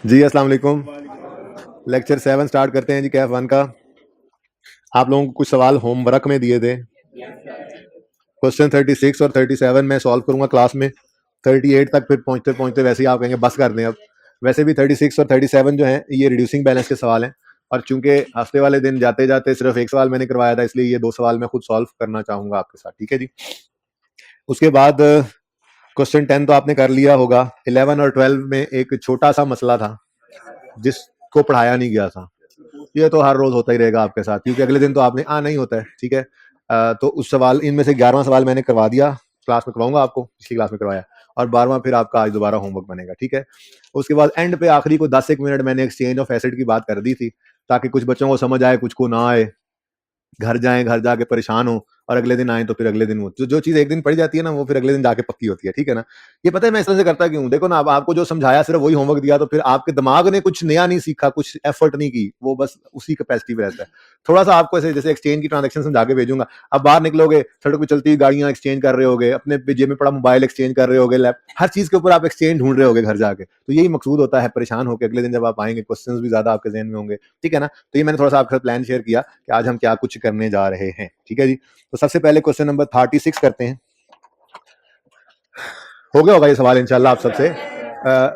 जी अस्सलाम वालेकुम। Lecture 7 start करते हैं जी कैफ 1 का। आप लोगों को कुछ सवाल होमवर्क में दिए थे। क्वेश्चन 36 और 37 मैं सॉल्व करूंगा क्लास में। 38 तक फिर पहुंचते पहुंचते वैसे ही आप कहेंगे बस कर दें अब। वैसे भी 36 और 37 जो हैं ये रिड्यूसिंग बैलेंस के सवाल हैं, और चूंकि हफ्ते वाले दिन जाते जाते सिर्फ एक सवाल मैंने करवाया था, इसलिए ये 2 सवाल मैं खुद सॉल्व करना चाहूंगा आपके साथ। ठीक है जी। उसके बाद क्वेश्चन 10 तो आपने कर लिया होगा। 11 और 12 में एक छोटा सा मसला था जिसको पढ़ाया नहीं गया था। ये तो हर रोज होता ही रहेगा आपके साथ, क्योंकि अगले दिन तो आपने नहीं होता है। ठीक है। तो उस सवाल इनमें से 11वां सवाल मैंने करवा दिया, क्लास में करवाऊंगा आपको, पिछली क्लास में करवाया, और 12वां फिर आपका आज दोबारा होमवर्क बनेगा। ठीक है। उसके बाद एंड पे आखिरी को 10 एक मिनट मैंने एक्सचेंज ऑफ एसिड की बात कर दी थी, ताकि कुछ बच्चों को समझ आए, कुछ को ना आए, घर जाएं, घर जाके परेशान हो, और अगले दिन आए तो फिर अगले दिन वो जो चीज एक दिन पढ़ जाती है ना, वो फिर अगले दिन जाके पक्की होती है। ठीक है ना। ये पता है मैं इस तरह से करता क्यों? देखो ना, अब आपको जो समझाया सिर्फ वही होमवर्क दिया, तो फिर आपके दिमाग ने कुछ नया नहीं सीखा, कुछ एफर्ट नहीं की, वो बस उसी कैपेसिटी पे रहता है। थोड़ा सा आपको ऐसे जैसे एक्सचेंज की ट्रांजेक्शन समझा के भेजूंगा, अब बाहर निकलोगे, सड़क पे चलती हुई गाड़ियां एक्सचेंज कर रहे होगे, अपने जेब में पड़ा मोबाइल एक्सचेंज कर रहे होगे, लैप, हर चीज के ऊपर आप एक्सचेंज ढूंढ रहे होगे घर जाके। तो यही मकसूद होता है, परेशान होकर अगले दिन जब आप आएंगे क्वेश्चंस भी ज्यादा आपके जहन में होंगे। ठीक है ना। तो ये मैंने थोड़ा सा आपके साथ प्लान शेयर किया कि आज हम क्या कुछ करने जा रहे हैं। ठीक है जी। तो सबसे पहले क्वेश्चन नंबर 36 करते हैं। हो गया होगा ये सवाल इंशाल्लाह आप सबसे।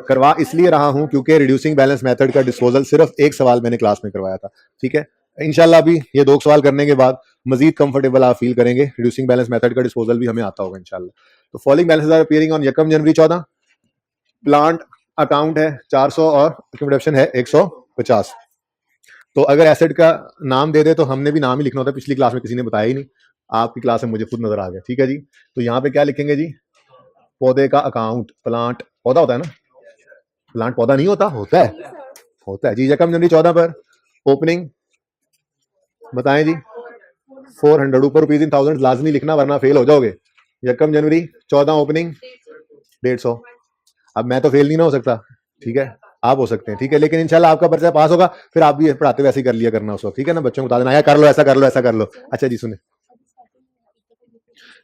करवा इसलिए रहा हूं क्योंकि रिड्यूसिंग बैलेंस मेथड का डिस्पोजल सिर्फ एक सवाल मैंने क्लास में करवाया था। ठीक है। इंशाल्लाह अभी ये 2 सवाल करने के बाद मजीद कंफर्टेबल आप फील करेंगे, रिड्यूसिंग बैलेंस मेथड का डिस्पोजल भी हमें आता होगा इंशाल्लाह। तो following balances are appearing on 1 January 14। Plant account है 400 और अकोमोडेशन है 150। तो अगर एसेट का नाम दे दे तो हमने भी नाम ही लिखना होता है, पिछली क्लास में किसी ने बताया ही नहीं, आपकी क्लास में मुझे खुद नजर आ गया। ठीक है जी। तो यहाँ पे क्या लिखेंगे जी? पौधे का अकाउंट, प्लांट पौधा होता है ना, प्लांट पौधा नहीं होता, होता है, होता है जी। 1 जनवरी 14 पर ओपनिंग बताएं जी 400, ऊपर रुपीज इन थाउजेंड लाजमी लिखना वरना फेल हो जाओगे। 1 जनवरी 14 ओपनिंग 150। अब मैं तो फेल नहीं ना हो सकता, ठीक है, आप हो सकते हैं। ठीक है, लेकिन इंशाल्लाह आपका पर्चा पास होगा, फिर आप भी पढ़ाते वैसे ही कर लिया करना उस वक्त। ठीक है ना, बच्चों को बता देना, कर लो ऐसा कर लो ऐसा कर लो। अच्छा जी सुने,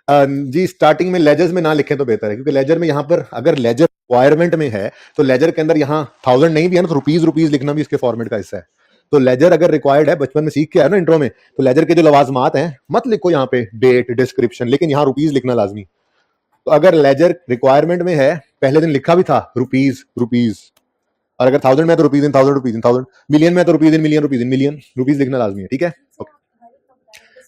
जी स्टार्टिंग में लेजर्स में ना लिखें तो बेहतर है, क्योंकि लेजर में यहाँ पर अगर लेजर रिक्वायरमेंट में है तो लेजर के अंदर यहाँ 1000 नहीं भी है ना, तो रुपीज रुपीज लिखना भी इसके फॉर्मेट का हिस्सा है। तो लेजर अगर रिक्वायर्ड है, बचपन में सीख के आया ना इंट्रो में, तो लेजर के जो लवाजमात हैं मत लिखो यहाँ पे डेट डिस्क्रिप्शन, लेकिन यहाँ रुपीज लिखना लाजमी। तो अगर लेजर रिक्वायरमेंट में है, पहले दिन लिखा भी था रुपीज रुपीज, और अगर 1000 में है तो rupees in thousand, rupees in thousand, million में तो rupees in million, rupees in million, rupees लिखना लाजमी है। ठीक है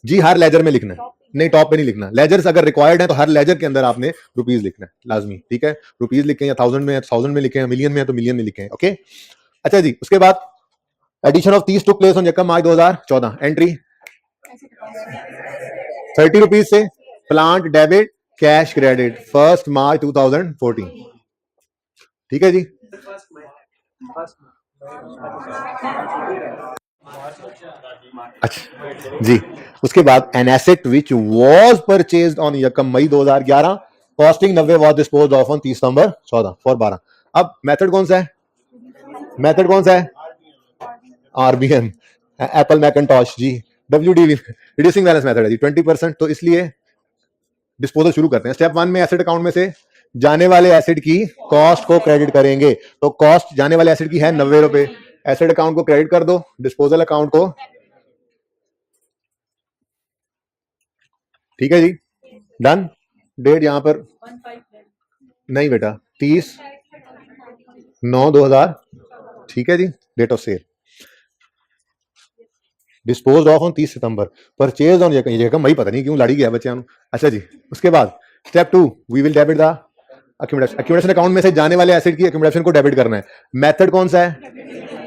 जी, हर लेजर में लिखना है, नहीं टॉप पे नहीं लिखना। लेजर्स अगर रिक्वायर्ड है तो हर लेजर के अंदर आपने रुपीज लिखना है लाजमी। ठीक है, रुपीज लिखें या 1000 में है तो 1000 में लिखें, मिलियन में है तो मिलियन में लिखें। ओके अच्छा जी। उसके बाद addition of 30 took place on 1 March 2014। Entry 30 rupees से plant debit cash credit 1 March 2014। ठीक है जी। अच्छा जी। उसके बाद an asset which was purchased on 1 May 2011, costing 90 was disposed of on 30 सितंबर 14 फॉर 12। अब मेथड कौन सा है? मेथड कौन सा है? आरबीएम, एप्पल मैकिंटॉश जी, डब्ल्यूडी रिड्यूसिंग बैलेंस मेथड है जी, 20%। तो इसलिए डिस्पोजल शुरू करते हैं। स्टेप 1 में एसेट अकाउंट में से जाने वाले एसिड की कॉस्ट को क्रेडिट करेंगे। तो कॉस्ट जाने वाले एसिड की है 90 रुपए, एसिड अकाउंट को क्रेडिट कर दो, डिस्पोजल अकाउंट को। ठीक है जी, डन। डेट यहां पर नहीं बेटा, 30/9/2000। ठीक है जी, date of sale dispose of on 30 सितंबर, परचेज ऑन ये जगह मई, पता नहीं क्यों लड़ी गया बच्चे। अच्छा जी। उसके बाद step 2, we will debit the accumulation account में से जाने वाले एसिड की अक्यूमुलेशन को डेबिट करना है। मेथड कौन सा है?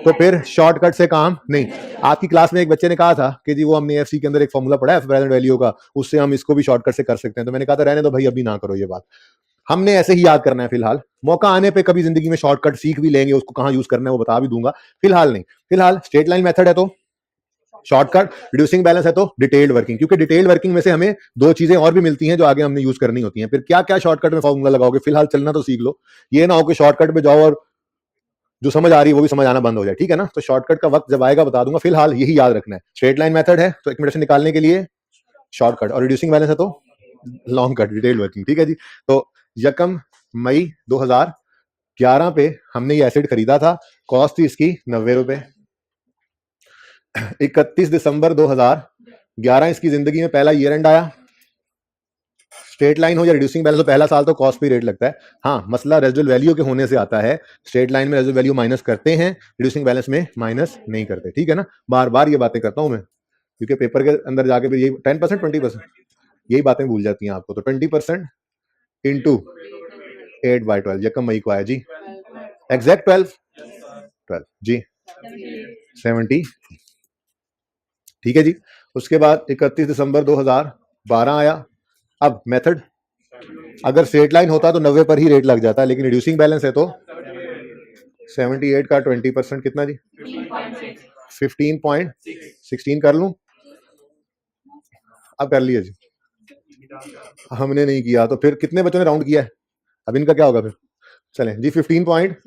तो फिर शॉर्टकट से काम नहीं। आपकी क्लास में एक बच्चे ने कहा था कि जी वो हमने एफसी के अंदर एक फॉर्मूला पढ़ा है प्रेजेंट वैल्यू का, उससे हम इसको भी शॉर्टकट से कर सकते हैं। तो मैंने कहा था रहने दो भाई, अभी ना करो ये बात, हमने ऐसे ही याद करना है फिलहाल। मौका आने पे कभी जिंदगी में शॉर्टकट सीख भी लेंगे, उसको कहां यूज करना है वो बता भी दूंगा, फिलहाल नहीं। फिलहाल स्ट्रेट लाइन मेथड है तो शॉर्टकट, रिड्यूसिंग बैलेंस है तो डिटेल्ड वर्किंग, क्योंकि डिटेल्ड वर्किंग में से हमें 2 चीजें और भी मिलती हैं जो आगे हमने यूज करनी होती हैं। फिर क्या क्या शॉर्टकट में फॉर्मूला लगाओगे, फिलहाल चलना तो सीख लो, ये ना हो कि शॉर्टकट पे जाओ और जो समझ आ रही है वो भी समझ आना बंद हो जाए। ठीक है ना। तो शॉर्टकट का वक्त जब आएगा बता दूंगा, फिलहाल यही याद रखना है। स्ट्रेट लाइन मेथड है तो एक्यूमुलेशन निकालने के लिए शॉर्टकट, और रिड्यूसिंग बैलेंस है तो लॉन्ग कट, डिटेल्ड वर्किंग। ठीक है जी। तो 1 मई 2000 11 पे हमने ये एसेट खरीदा था, कॉस्ट थी इसकी 90 रुपए। 31 दिसंबर 2011 इसकी जिंदगी में पहला ईयर एंड आया। स्ट्रेट लाइन हो या रिड्यूसिंग बैलेंस हो, पहला साल तो कॉस्ट पे रेट लगता है। हाँ, मसला रेजिडुअल वैल्यू के होने से आता है। स्ट्रेट लाइन में रेजिडुअल वैल्यू माइनस करते हैं, रिड्यूसिंग बैलेंस में माइनस नहीं करते, ठीक है ना। बार बार ये बातें करता हूं मैं, क्योंकि पेपर के अंदर जाके फिर यही 10% 20% यही बातें भूल जाती हैं आपको। तो 20% इंटू 8/12 यकम मई को आया जी, एग्जैक्ट 12 जी 70, ठीक है जी। उसके बाद 31 दिसंबर 2012 आया। अब मेथड, अगर स्ट्रेट लाइन होता तो 90 पर ही रेट लग जाता, लेकिन रिड्यूसिंग बैलेंस है तो 78 का 20% कितना जी, 15.16 कर लूं। अब कर लिया जी, हमने नहीं किया तो फिर कितने बच्चों ने राउंड किया है, अब इनका क्या होगा फिर। चलें जी 15 पॉइंट,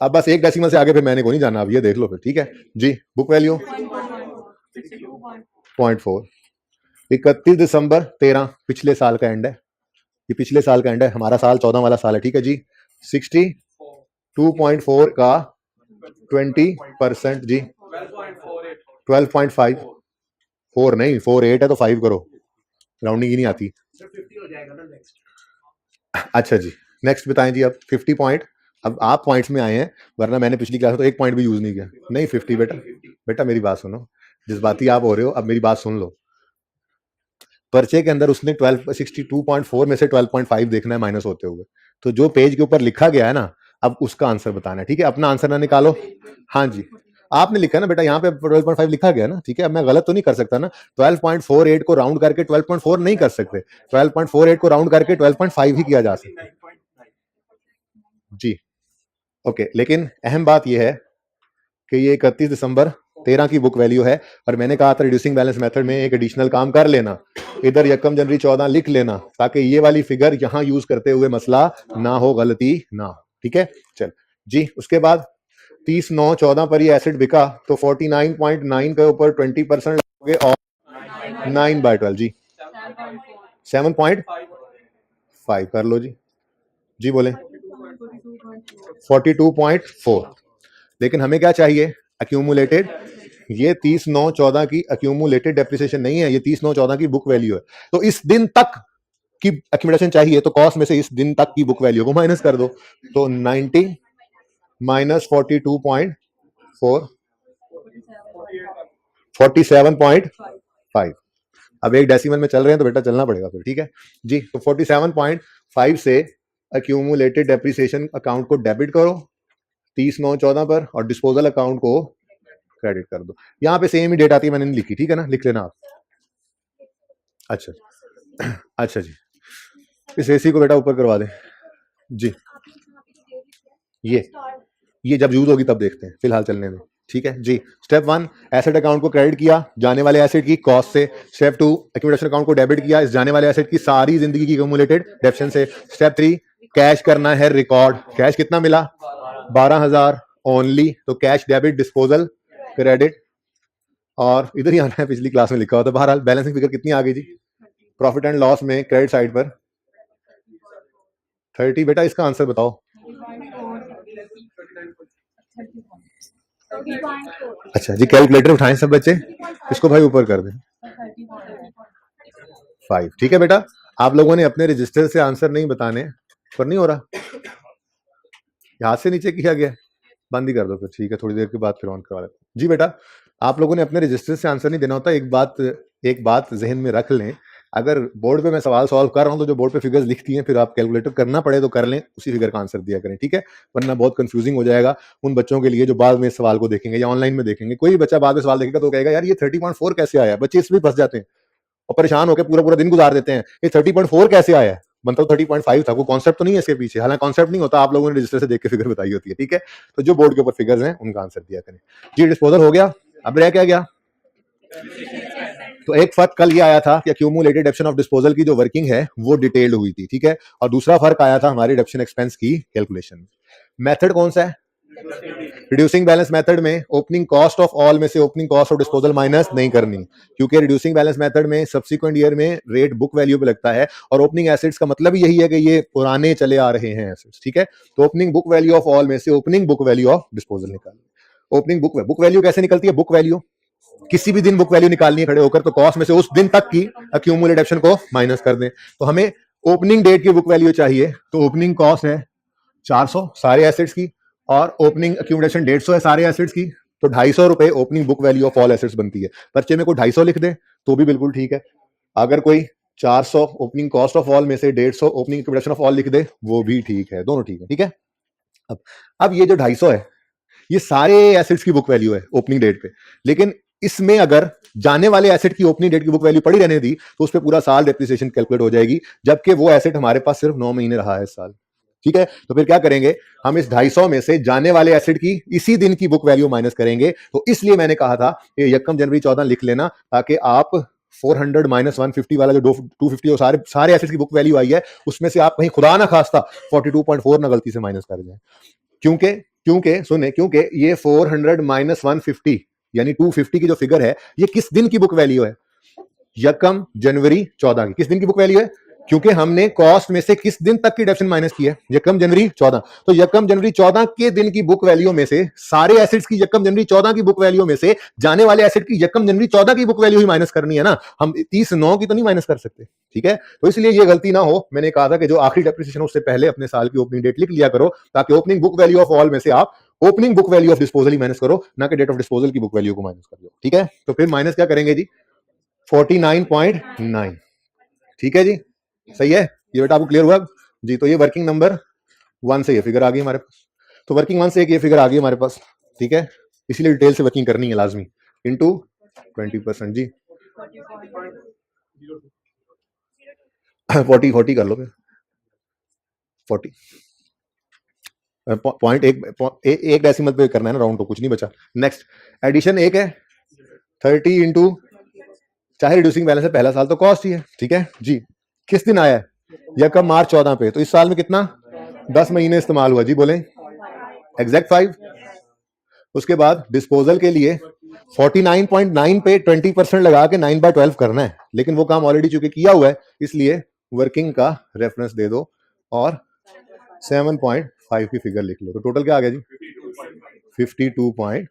अब बस एक डेसिमल से आगे फिर मैंने को नहीं जाना, अब ये देख लो फिर, ठीक है जी। Book value 0.4। 31 दिसंबर 13 पिछले साल का एंड है, ये पिछले साल का एंड है, हमारा साल 14 वाला साल है, ठीक है जी। 62.4 का 20% जी 12.5, 4 नहीं 48 है तो 5 करो, राउंडिंग ही नहीं आती। अच्छा जी, नेक्स्ट बताएं जी। अब 50 पॉइंट, अब आप पॉइंट्स में आए हैं, वरना मैंने पिछली क्लास में तो एक पॉइंट भी यूज नहीं किया। नहीं 50 बेटा मेरी बात सुनो, जज्बाती आप हो रहे हो, अब मेरी बात सुन लो। पर्चे के अंदर उसने 62.4 में से 12.5 देखना है माइनस होते हुए, तो जो पेज के ऊपर लिखा गया है ना, अब उसका आंसर बताना है, ठीक है। अपना आंसर ना निकालो, हाँ जी, आपने लिखा ना बेटा, यहाँ पे 12.5 लिखा गया ना, ठीक है। अब मैं गलत तो नहीं कर सकता ना, 12.48 को राउंड करके 12.4 नहीं कर सकते, 12.48 को राउंड करके 12.5 ही किया जा सकता है जी। ओके, लेकिन अहम बात यह है कि ये 31 दिसंबर 13 की बुक वैल्यू है, और मैंने कहा था रिड्यूसिंग बैलेंस मेथड में एक एडिशनल काम कर लेना, इधर यकम जनवरी 14 लिख लेना, ताकि ये वाली फिगर यहां यूज करते हुए मसला ना हो, गलती ना हो, ठीक है। चल जी, उसके बाद 30/9/14 पर ये एसिड बिका, तो 49.9 के ऊपर 20% लगोगे और 9/12 जी 7.5 कर लो जी, जी बोले 42.4। लेकिन हमें क्या चाहिए, अक्यूमुलेटेड। ये 30/9/14 की अक्यूमुलेटेड डेप्रिसिएशन नहीं है, ये 30/9/14 की बुक वैल्यू है। तो इस दिन तक की अक्यूमुलेशन चाहिए, तो कॉस्ट में से इस दिन तक की बुक वैल्यू को माइनस कर दो, तो 90 माइनस 42.4 47.5। अब एक डेसिमल में चल रहे हैं तो बेटा चलना पड़ेगा फिर, ठीक है जी। तो 47.5 से अक्यूमुलेटेड डेप्रिसिएशन अकाउंट को डेबिट करो 30/9/14 पर, और डिस्पोजल अकाउंट को क्रेडिट कर दो। यहाँ पे सेम ही डेट आती है, मैंने नहीं लिखी, ठीक है ना, लिख लेना आप। अच्छा अच्छा जी, इस एसी को बेटा ऊपर करवा दें जी। ये जब यूज होगी तब देखते हैं, फिलहाल चलने दें, ठीक है जी। स्टेप 1, एसेट अकाउंट को क्रेडिट किया जाने वाले एसेट की कॉस्ट से। स्टेप 2, एक्यूमुलेशन अकाउंट को डेबिट किया इस जाने वाले एसेट की सारी जिंदगी की एक्यूमुलेटेड डेप्शन से। स्टेप 3, कैश करना है रिकॉर्ड। कैश कितना मिला, 12,000 ओनली, तो कैश डेबिट डिस्पोजल क्रेडिट, और इधर ही आना है, पिछली क्लास में लिखा हुआ था। बहरहाल बैलेंसिंग फिगर कितनी आ गई जी, प्रॉफिट एंड लॉस में क्रेडिट साइड पर 30। बेटा इसका आंसर बताओ। अच्छा जी, कैलकुलेटर उठाएं सब बच्चे, इसको भाई ऊपर कर दें 5, ठीक है बेटा। आप लोगों ने अपने रजिस्टर से आंसर नहीं बताने, पर नहीं हो रहा, हाथ से नीचे किया गया, बंद ही कर दो फिर, ठीक है, थोड़ी देर के बाद फिर ऑन करवा लेते जी। बेटा आप लोगों ने अपने रजिस्टर से आंसर नहीं देना होता। एक बात जहन में रख लें, अगर बोर्ड पे मैं सवाल सॉल्व कर रहा हूं तो जो बोर्ड पे फिगर्स लिखती हैं, फिर आप कैलकुलेटर करना पड़े तो कर लें, उसी फिगर का आंसर दिया करें, ठीक है। वरना बहुत कंफ्यूजिंग हो जाएगा उन बच्चों के लिए जो बाद में इस सवाल को देखेंगे या ऑनलाइन में देखेंगे। कोई भी बच्चा बाद में सवाल देखेगा तो कहेगा यार ये 30.4 कैसे आया, बच्चे इसमें फंस जाते हैं और परेशान होकर पूरा पूरा दिन गुजार देते हैं, ये 30.4 कैसे आया है, बनता तो 30.5 था, कोई कॉन्सेप्ट तो नहीं है इसके पीछे। हालांकि कॉन्सेप्ट नहीं होता, आप लोगों ने रजिस्टर से देख के फिगर बताई होती है, ठीक है। तो जो बोर्ड के ऊपर फिगर्स हैं उनका आंसर दिया करें जी। डिस्पोजल हो गया, अब रह क्या गया, तो एक फर्क कल ये आया था कि अक्यूमुलेटेड डेप्शन ऑफ डिस्पोजल की जो वर्किंग है वो डिटेल्ड हुई थी, ठीक है। और दूसरा फर्क आया था हमारी डेप्शन एक्सपेंस की कैलकुलेशन में। मेथड कौन सा है, रिड्यूसिंग बैलेंस मेथड में ओपनिंग कॉस्ट ऑफ ऑल में से opening cost of disposal minus नहीं करनी, क्योंकि रिड्यूसिंग बैलेंस मेथड में सब्सिक्वेंट ईयर में रेट बुक वैल्यू पे लगता है, और ओपनिंग एसेट्स का मतलब यही है कि ये पुराने चले आ रहे हैं एसेट्स, ठीक है। तो opening book value of all में से opening book value of disposal निकालनी। ओपनिंग बुक वैल्यू कैसे निकलती है? बुक वैल्यू किसी भी दिन बुक वैल्यू निकालनी है खड़े होकर, तो कॉस्ट में से उस दिन तक की अक्यूमुलेट ऑप्शन को माइनस कर दें। तो हमें ओपनिंग डेट की बुक वैल्यू चाहिए, तो ओपनिंग कॉस्ट है 400 सारे एसेट्स की, और ओपनिंग अक्यूमुलेशन 150 है सारे एसेट्स की, तो 250 रुपए opening book value of all assets बनती है। पर्चे में कोई 250 लिख दे तो भी बिल्कुल ठीक है, अगर कोई 400 ओपनिंग कॉस्ट ऑफ ऑल में से 150 ओपनिंग अक्यूमुलेशन ऑफ ऑल लिख दे वो भी ठीक है, दोनों ठीक है, ठीक है। अब ये जो 250 है ये सारे एसेट्स की बुक वैल्यू है ओपनिंग डेट पे, लेकिन इसमें अगर जाने वाले एसेट की ओपनिंग डेट की बुक वैल्यू पड़ी रहने दी तो उस पर पूरा साल डेप्रिसिएशन कैलकुलेट हो जाएगी, जबकि वो एसेट हमारे पास सिर्फ 9 महीने रहा है इस साल, ठीक है। तो फिर क्या करेंगे, हम इस 250 में से जाने वाले एसेट की इसी दिन की बुक वैल्यू माइनस करेंगे। तो इसलिए मैंने कहा था कि यकम जनवरी 14 लिख लेना, ताकि आप 400 माइनस 150 वाला जो 250 और सारे एसेट की बुक वैल्यू आई है उसमें से आप कहीं खुदा ना खास्ता 42.4 ना गलती से माइनस कर जाए, क्योंकि क्योंकि सुने क्योंकि ये 400 माइनस 150 यानी 250 की जो फिगर है ये किस दिन की बुक वैल्यू है? यकम जनवरी 14 की। किस दिन की बुक वैल्यू है? क्योंकि हमने कॉस्ट में से किस दिन तक की डिडक्शन माइनस की है? यकम जनवरी 14। तो यकम जनवरी 14 के दिन की बुक वैल्यू में से सारे एसेट्स की यकम जनवरी 14 की बुक वैल्यू में से जाने वाले एसेट की यकम जनवरी 14 की बुक वैल्यू ही माइनस करनी है ना, हम 30/9 की तो नहीं माइनस कर सकते, ठीक है। तो इसलिए ये गलती ना हो, मैंने कहा था कि जो आखिरी डेप्रिसिएशन उससे पहले अपने साल की ओपनिंग डेट लिख लिया करो, ताकि opening book value of all में से आप opening book value of disposal he minus करो, ना कि डेट ऑफ डिस्पोजल की बुक वैल्यू को माइनस कर दो, ठीक है। तो फिर माइनस क्या करेंगे जी? 49.9, ठीक है जी, सही है। ये बेटा आपको क्लियर हुआ जी? तो ये वर्किंग नंबर 1 से ये फिगर आ गई हमारे पास, तो वर्किंग 1 से एक ये फिगर आ गई हमारे पास, ठीक है। इसीलिए डिटेल से वर्किंग करनी है लाजमी, इनटू 20% जी। 40 कर लो फिर, 40 पॉइंट एक डेसिमल पे करना है ना राउंड, तो कुछ नहीं बचा। नेक्स्ट एडिशन एक है 30 इंटू, चाहे रिड्यूसिंग बैलेंस है पहला साल तो कॉस्ट ही है, ठीक है जी। किस दिन आया है? यकम मार्च 14 पे, तो इस साल में कितना 10 महीने इस्तेमाल हुआ जी, बोले एग्जैक्ट 5। उसके बाद डिस्पोजल के लिए 49.9 पे 20% लगा के 9/12 करना है, लेकिन वो काम ऑलरेडी चूंकि किया हुआ है इसलिए वर्किंग का रेफरेंस दे दो और 7.5 की फिगर लिख लो। तो टोटल क्या आ गया जी? 52.5।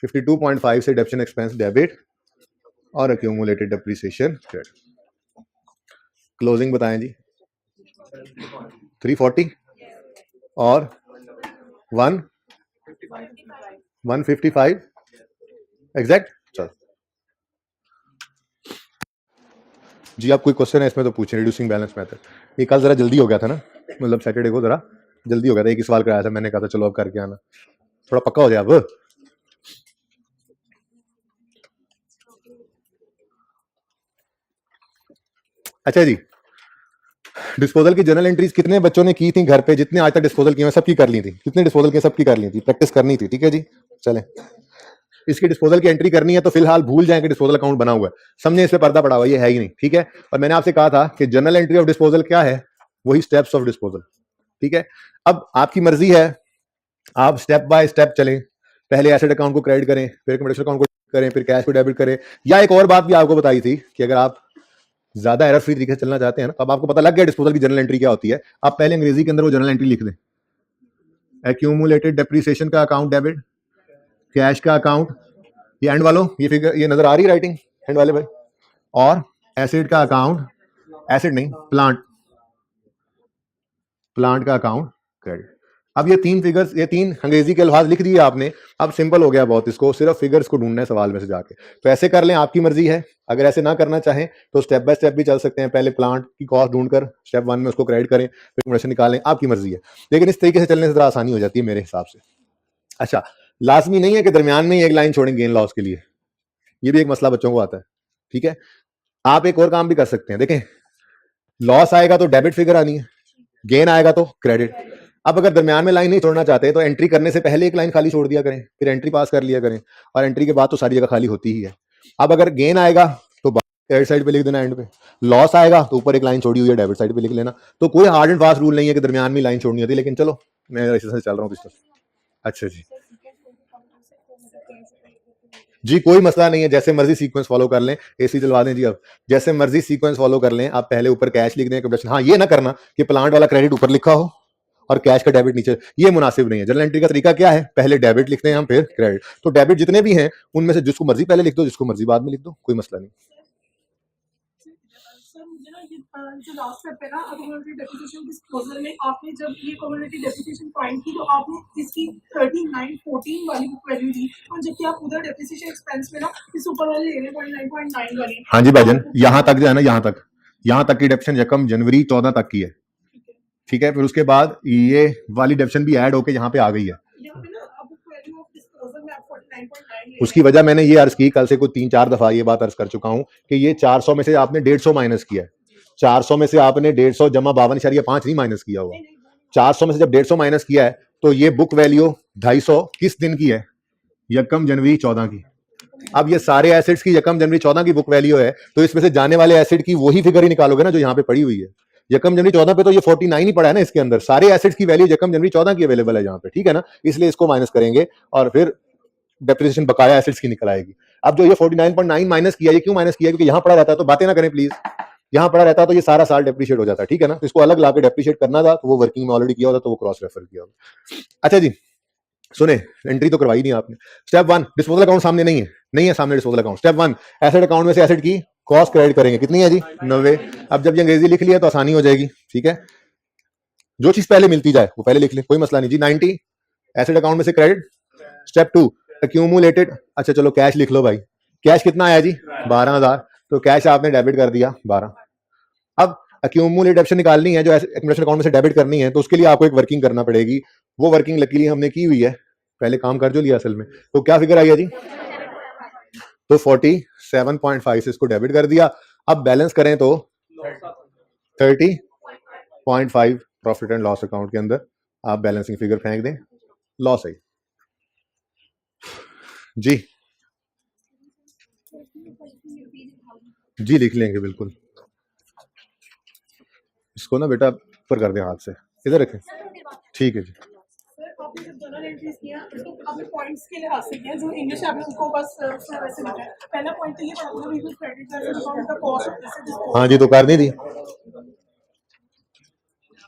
52.5 से डेप्शन एक्सपेंस डेबिट और अक्यूमुलेटेड डेप्रिसिएशन क्रेडिट। क्लोजिंग बताएं जी। 340 और 155 एग्जैक्ट। चलो जी, आप कोई क्वेश्चन है इसमें तो पूछें। रिड्यूसिंग बैलेंस मेथड, ये कल जरा जल्दी हो गया था ना, मतलब सैटरडे को जरा जल्दी हो गया था, एक ही सवाल कराया था, मैंने कहा था चलो अब करके आना, थोड़ा पक्का हो जाए अब। अच्छा जी, डिस्पोजल की जर्नल एंट्रीज कितने बच्चों ने की थी घर पे? जितने आज तक डिस्पोजल की सबकी कर ली थी। कितने डिस्पोजल की? सबकी कर ली थी, प्रैक्टिस करनी थी, ठीक है जी। चलें, इसकी डिस्पोजल की एंट्री करनी है तो फिलहाल भूल जाएं कि डिस्पोजल अकाउंट बना हुआ है, समझे, इस पे पर्दा पड़ा हुआ ये है ही नहीं, ठीक है। और मैंने आपसे कहा था कि जर्नल एंट्री ऑफ डिस्पोजल क्या है? वही स्टेप्स ऑफ डिस्पोजल, ठीक है। अब आपकी मर्जी है, आप स्टेप बाय स्टेप चलें, पहले एसेट अकाउंट को क्रेडिट करें, फिर कमर्शियल अकाउंट को करें, फिर कैश को डेबिट करें। या एक और बात भी आपको बताई थी कि अगर आप ज्यादा एरर फ्री तरीके से चलना चाहते हैं ना, अब आपको पता लग गया डिस्पोजल की जर्नल एंट्री क्या होती है, आप पहले अंग्रेजी के अंदर वो जर्नल एंट्री लिख दें। एक्यूमुलेटेड डेप्रिसिएशन का अकाउंट डेबिट, कैश का अकाउंट, ये एंड वालों, ये फिगर ये नजर आ रही है राइटिंग एंड वाले भाई, और एसिड का अकाउंट, एसिड नहीं प्लांट का अकाउंट क्रेडिट। अब ये 3 फिगर्स, ये 3 अंग्रेजी के अल्फाज लिख दिए आपने, अब सिंपल हो गया बहुत, इसको सिर्फ फिगर्स को ढूंढना है सवाल में से जाके। तो ऐसे कर लें, आपकी मर्जी है। अगर ऐसे ना करना चाहें तो स्टेप बाय स्टेप भी चल सकते हैं, पहले प्लांट की कॉस्ट ढूंढकर स्टेप 1 में उसको क्रेडिट करें, फिर कमीशन निकालें, आपकी मर्जी है। लेकिन इस तरीके से चलने से जरा आसानी हो जाती है मेरे हिसाब से। अच्छा, लाजमी नहीं है कि दरमियान में ही एक लाइन छोड़ें गेन लॉस के लिए, ये भी एक मसला बच्चों को आता है, ठीक है। आप एक और काम भी कर सकते हैं, देखें, लॉस आएगा तो डेबिट फिगर आनी है, गेन आएगा तो क्रेडिट। अब अगर दरमियान में लाइन नहीं छोड़ना चाहते तो एंट्री करने से पहले एक लाइन खाली छोड़ दिया करें, फिर एंट्री पास कर लिया करें, और एंट्री के बाद तो सारी जगह खाली होती ही है। अब अगर गेन आएगा तो क्रेडिट साइड पे लिख देना, एंड पे लॉस आएगा तो ऊपर एक लाइन छोड़ी हुई है डेबिट साइड पे लिख लेना। तो कोई हार्ड एंड फास्ट रूल नहीं है कि दरमियान में लाइन छोड़नी होती है, लेकिन चलो मैं ऐसे चल रहा हूँ। अच्छा जी जी, कोई मसला नहीं है, जैसे मर्जी सीक्वेंस फॉलो कर लें। एसी चलवा दें जी, अब जैसे मर्जी सीक्वेंस फॉलो कर लें। आप पहले ऊपर कैश लिख दें कैपिटल। हाँ, ये ना करना कि प्लांट वाला क्रेडिट ऊपर लिखा हो और कैश का डेबिट नीचे, ये मुनासिब नहीं है। जर्नल एंट्री का तरीका क्या है, पहले डेबिट लिखते हैं हम, फिर क्रेडिट। तो डेबिट जितने भी हैं उनमें से जिसको मर्जी पहले लिख दो, जिसको मर्जी बाद में लिख दो, कोई मसला नहीं। सर मुझे ना ये जो लास्ट स्टेप है ना अकोमोडेटिव डेप्रिसिएशन डिस्पोजल में, आपने जब ये अकोमोडेटिव डेप्रिसिएशन फाइंड की तो आपने इसकी 3914 वाली बुक वैल्यू दी, और जबकि आप उधर डेप्रिसिएशन एक्सपेंस में ना इस ऊपर वाले ले रहे हैं 9.9 वाली। हाँ जी भाईजान, यहाँ तक जो है ना, यहाँ तक की डेप्शन यकम जनवरी 14 तक की है, ठीक है। फिर उसके बाद ये वाली डेप्शन भी ऐड होके यहाँ पे आ गई है। उसकी वजह मैंने ये अर्ज की, कल से कुछ 3-4 दफा ये बात अर्ज कर चुका हूं कि ये 400 में से आपने 150 माइनस किया है। 400 में से आपने 150 जमा 52.5 नहीं माइनस किया हुआ। 400 में से जब 150 माइनस किया है तो ये बुक वैल्यू 250 किस दिन की है, यकम जनवरी 14 की। अब ये सारे एसेट्स की यकम जनवरी 14 की बुक वैल्यू है, तो इसमें से जाने वाले एसेट की वही फिगर ही निकालोगे ना जो यहाँ पे पड़ी हुई है। यकम जनवरी 14 पे तो ये 49 ही पड़ा है ना, इसके अंदर सारे एसेट्स की वैल्यू यकम जनवरी 14 की अवेलेबल है यहाँ पे, ठीक है ना। इसलिए इसको माइनस करेंगे और फिर डेप्रिसिएशन बकाया एसेट्स की निकल आएगी। अब जो ये 49.9 माइनस किया, ये क्यों माइनस किया, क्योंकि यहाँ पड़ा रहता है, तो बातें ना करें प्लीज, यहाँ पड़ा रहता है तो ये सारा साल डेप्रिशिएट हो जाता है, ठीक है ना। तो इसको अलग लाके डेप्रिशिएट करना था, तो वो वर्किंग में ऑलरेडी किया होता, तो वो क्रॉस रेफर किया होता। अच्छा जी सुने, एंट्री तो करवाई नहीं आपने। स्टेप 1, डिस्पोजल अकाउंट सामने नहीं है सामने disposal account. Step 1, asset account में से एसेट की कॉस्ट क्रेडिट करेंगे, कितनी है जी 90। अब जब ये अंग्रेजी लिख लिया तो आसानी हो जाएगी, ठीक है। जो चीज पहले मिलती जाए वो पहले लिख ले, कोई मसला नहीं जी। 90 एसेट अकाउंट में से क्रेडिट। स्टेप 2, एक्यूमुलेटेड, अच्छा चलो कैश लिख लो भाई। कैश कितना आया जी 12,000, तो कैश आपने डेबिट कर दिया 12। अब एक्यूमुलेट ऑप्शन निकालनी है, जो एक्यूमुलेशन अकाउंट में से डेबिट करनी है, तो उसके लिए आपको एक वर्किंग करना पड़ेगी। वो वर्किंग लकीली हमने की हुई है, पहले काम कर जो लिया असल में। तो क्या फिगर आई है जी, तो 47.5 से इसको डेबिट कर दिया। अब बैलेंस करें तो 30.5 प्रॉफिट एंड लॉस अकाउंट के अंदर आप बैलेंसिंग फिगर फेंक दें, लॉस है जी। जी लिख लेंगे बिल्कुल। इसको ना बेटा ऊपर कर दे हाथ से, इधर रखें, ठीक है जी। आपने जब जर्नल एंट्रीज किया तो आपने पॉइंट्स के लिहाज से किया, जो इंग्लिश आपने उसको बस वैसे लिखा है। पहला पॉइंट तो ये पढ़ा we will credit account the cost of this. हाँ जी, तो करनी थी।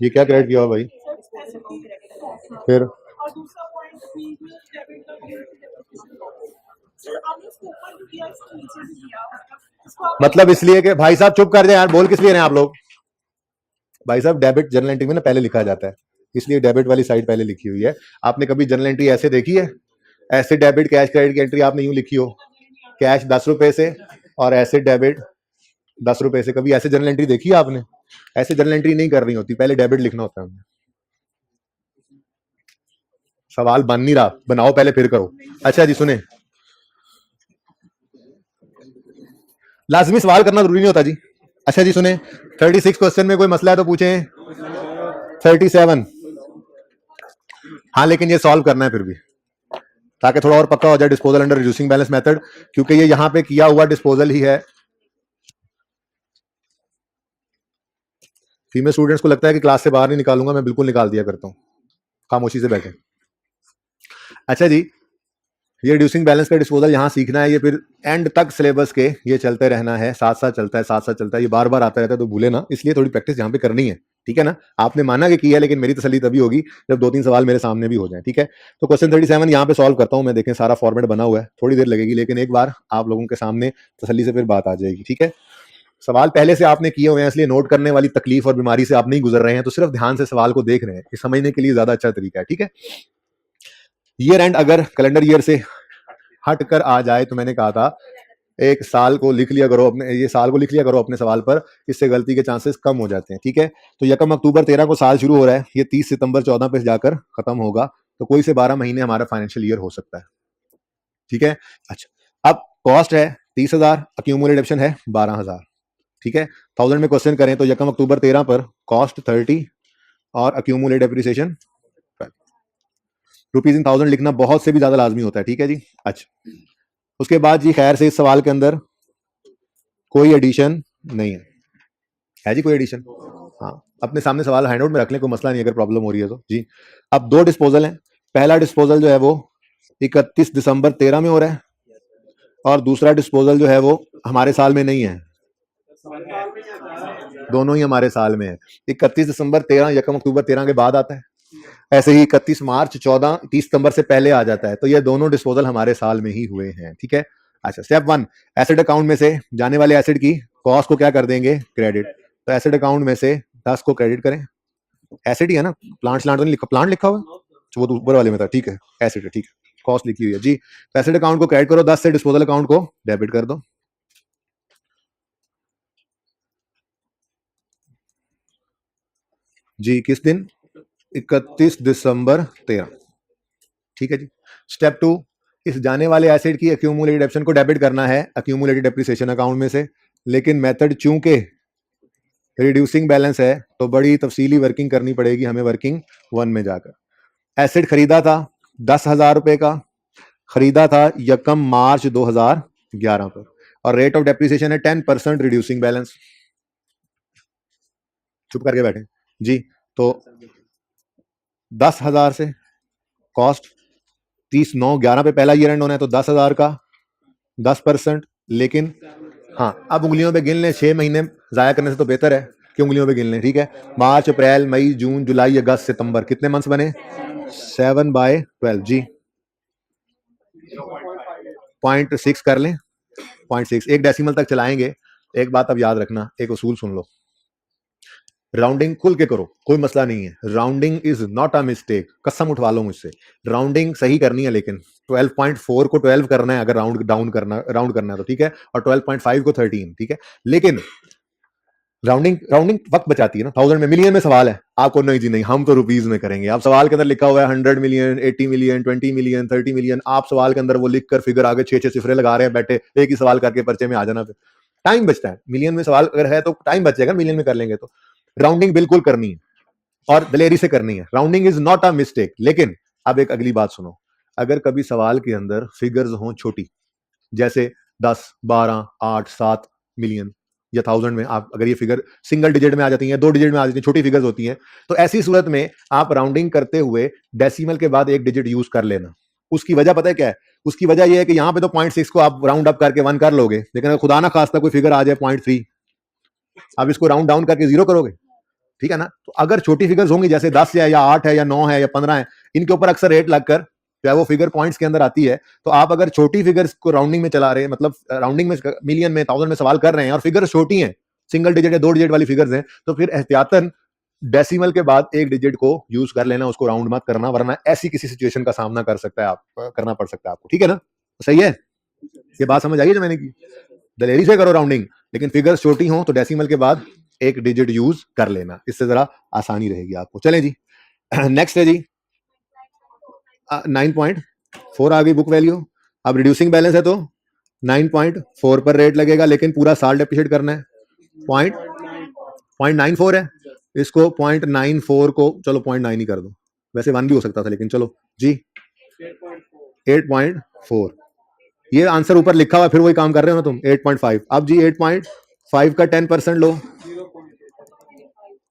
ये क्या क्रेडिट किया भाई, फिर और दूसरा point we will debit the आपने उसको ऊपर भी किया, इसको नीचे भी किया। मतलब इसलिए कि भाई साहब चुप कर जाए यार, बोल किस लिए रहे हैं आप लोग। भाई साहब डेबिट जर्नल एंट्री में ना पहले लिखा जाता है, इसलिए डेबिट वाली साइड पहले लिखी हुई है। आपने कभी जर्नल एंट्री ऐसे देखी है, ऐसे डेबिट कैश क्रेडिट की एंट्री आपने यूं लिखी हो, कैश 10 रुपए से और ऐसे डेबिट 10 रुपए से, कभी ऐसे जर्नल एंट्री देखी है आपने? ऐसे जर्नल एंट्री नहीं करनी होती, पहले डेबिट लिखना होता है। सवाल बन नहीं रहा, बनाओ पहले फिर करो। अच्छा जी सुने, लाजमी सवाल करना जरूरी नहीं होता जी। अच्छा जी सुने, 36 क्वेश्चन में कोई मसला है तो पूछें। 37, हाँ लेकिन ये सॉल्व करना है फिर भी, ताकि थोड़ा और पक्का हो जाए disposal under reducing balance method, क्योंकि ये यहां पे किया हुआ डिस्पोजल ही है। फीमेल स्टूडेंट्स को लगता है कि क्लास से बाहर नहीं निकालूंगा, मैं बिल्कुल निकाल दिया करता हूं, खामोशी से बैठे। अच्छा जी, ये रिड्यूसिंग बैलेंस का डिस्पोजल यहाँ सीखना है, ये फिर एंड तक सिलेबस के ये चलते रहना है, साथ साथ चलता है, साथ साथ चलता है, ये बार बार आता रहता है, तो भूले ना, इसलिए थोड़ी प्रैक्टिस यहाँ पे करनी है, ठीक है ना। आपने माना कि किया, लेकिन मेरी तसल्ली तभी होगी जब 2-3 सवाल मेरे सामने भी हो जाए, ठीक है। तो क्वेश्चन 37 यहाँ पे सॉल्व करता हूँ मैं, देखें सारा फॉर्मेट बना हुआ है, थोड़ी देर लगेगी, लेकिन एक बार आप लोगों के सामने तसल्ली से फिर बात आ जाएगी, ठीक है। सवाल पहले से आपने किए हुए हैं, इसलिए नोट करने वाली तकलीफ और बीमारी से आप नहीं गुजर रहे हैं, तो सिर्फ ध्यान से सवाल को देख रहे हैं, ये समझने के लिए ज्यादा अच्छा तरीका है, ठीक है। ईयर एंड अगर कैलेंडर ईयर से हट कर आ जाए तो मैंने कहा था एक साल को लिख लिया करो अपने, ये साल को लिख लिया करो अपने सवाल पर, इससे गलती के चांसेस कम हो जाते हैं, ठीक है। तो यकम अक्टूबर 13 को साल शुरू हो रहा है, ये 30 सितंबर 14 पे जाकर खत्म होगा, तो कोई से 12 महीने हमारा फाइनेंशियल ईयर हो सकता है, ठीक है। अच्छा, अब कॉस्ट है 30,000, अक्यूमुलेटेड ऑप्शन है 12,000, ठीक है। 1000 में क्वेश्चन करें तो यकम अक्टूबर 13 पर कॉस्ट 30 और अक्यूमुलेटेड डेप्रिसिएशन रुपीज इन 1000 लिखना बहुत से भी ज्यादा लाजमी होता है, ठीक है जी। अच्छा, उसके बाद जी खैर से इस सवाल के अंदर कोई एडिशन नहीं है जी, कोई एडिशन, हाँ अपने सामने सवाल हैंड आउट में रख लें, कोई मसला नहीं अगर प्रॉब्लम हो रही है तो जी। अब 2 डिस्पोजल हैं, पहला डिस्पोजल जो है वो 31 दिसंबर 13 में हो रहा है और दूसरा डिस्पोजल जो है वो हमारे साल में नहीं है, दोनों ही हमारे साल में है। 31 दिसंबर 13 यकम अक्टूबर 13 के बाद आता है, ऐसे ही 31 मार्च 14 30 सितंबर से पहले आ जाता है। तो ये दोनों डिस्पोजल हमारे साल में ही हुए हैं, ठीक है। अच्छा, स्टेप 1, एसेट अकाउंट में से जाने वाले एसेट की कॉस्ट को क्या कर देंगे, क्रेडिट। तो एसेट अकाउंट में से 10 को क्रेडिट करें, एसेट ही है ना, प्लांट तो नहीं लिखा, प्लांट लिखा हुआ तो वो तो ऊपर वाले में था, ठीक है, एसेट है, ठीक है, कॉस्ट लिखी हुई है जी। तो एसेट अकाउंट को क्रेडिट करो 10 से, डिस्पोजल अकाउंट को डेबिट कर दो। जी किस दिन, 31 दिसंबर 13, ठीक है जी। स्टेप 2, इस जाने वाले एसेट की एक्यूमुलेटेड डेप्शन को डेबिट करना है एक्यूमुलेटेड डेप्रिसिएशन अकाउंट में से, लेकिन मेथड चूंकि रिड्यूसिंग बैलेंस है तो बड़ी तफसीली वर्किंग करनी पड़ेगी हमें वर्किंग 1 में जाकर। एसेट खरीदा था 10,000 रुपए का, खरीदा था यकम मार्च 2011 पर, और रेट ऑफ डेप्रिसिएशन है 10% रिड्यूसिंग बैलेंस। चुप करके बैठे जी। तो 10,000 से कॉस्ट 30/9/11 पे पहला ईयर एंड होना है, तो 10,000 का 10%, लेकिन हाँ अब उंगलियों पे गिन लें, 6 महीने जाया करने से तो बेहतर है कि उंगलियों पे गिन लें, ठीक है। मार्च अप्रैल मई जून जुलाई अगस्त सितंबर, कितने मंथ्स बने, 7/12 जी। 0.6 कर लें, 0.6 एक डेसिमल तक चलाएंगे। एक बात अब याद रखना, एक उसूल सुन लो, राउंडिंग खुल के करो, कोई मसला नहीं है, rounding is not a mistake, कसम उठवा लो मुझसे, राउंडिंग सही करनी है, लेकिन 12.4 को 12 करना है अगर राउंड डाउन करना, राउंड करना है तो ठीक है, और 12.5 को 13, ठीक है। लेकिन राउंडिंग राउंडिंग वक्त बचाती है ना, 1000 में, मिलियन में सवाल है आपको, नहीं जी नहीं, हम तो रुपीज में करेंगे। आप सवाल के अंदर लिखा हुआ है 100 मिलियन, 80 मिलियन, 20 मिलियन, 30 मिलियन, आप सवाल के अंदर वो लिख कर फिगर आगे 6 सिफरे लगा रहे हैं बैठे, एक ही सवाल करके पर्चे में आ जाना, फिर टाइम बचता है। मिलियन में सवाल अगर है तो टाइम बचेगा, मिलियन में कर लेंगे तो। राउंडिंग बिल्कुल करनी है और दलेरी से करनी है, rounding is not a mistake. लेकिन अब एक अगली बात सुनो, अगर कभी सवाल के अंदर फिगर्स हों छोटी, जैसे 10, 12, 8, 7 मिलियन या 1000 में, आप अगर ये फिगर सिंगल डिजिट में आ जाती हैं, 2 डिजिट में आ जाती हैं, छोटी फिगर्स होती हैं, तो ऐसी सूरत में आप राउंडिंग करते हुए डेसिमल के बाद एक डिजिट यूज कर लेना। उसकी वजह पता है क्या है, उसकी वजह यह है कि यहां पे तो 0.6 को आप राउंड अप करके 1 कर लोगे, लेकिन अगर खुदा ना खास्ता कोई फिगर आ जाए 0.3, आप इसको राउंड डाउन करके 0 करोगे, ठीक है ना। तो अगर छोटी फिगर्स होंगी जैसे 10 है या 8 है या 9 है या 15 है, इनके ऊपर अक्सर रेट लगकर चाहे वो फिगर पॉइंट्स के अंदर आती है, तो आप अगर छोटी फिगर्स को राउंडिंग में चला रहे हैं, मतलब राउंडिंग में मिलियन में 1000 में सवाल कर रहे हैं और फिगर्स छोटी हैं, सिंगल डिजिट या 2 डिजिट वाली फिगर्स हैं, तो फिर एहतियातन डेसिमल के बाद एक डिजिट को यूज कर लेना, उसको राउंड मत करना, वरना ऐसी किसी सिचुएशन का सामना कर सकता है, आप करना पड़ सकता है आपको, ठीक है ना। सही है, ये बात समझ आई जो मैंने की, दलेरी से करो राउंडिंग, लेकिन फिगर्स छोटी हो तो डेसिमल के बाद एक डिजिट यूज कर लेना, इससे जरा आसानी रहेगी आपको। चलें जी, नेक्स्ट है जी 9.4 आ गई बुक वैल्यू। अब रिड्यूसिंग बैलेंस है तो 9.4 पर रेट लगेगा, लेकिन पूरा साल डेप्रिशिएट करना है। 0.94 है, इसको 0.94 को चलो 0.9 ही कर दो, वैसे 1 भी हो सकता था, लेकिन चलो जी 8.4, ये आंसर ऊपर लिखा हुआ, फिर वही काम कर रहे हो ना तुम, 8.5। अब जी 8.5 का 10% लो,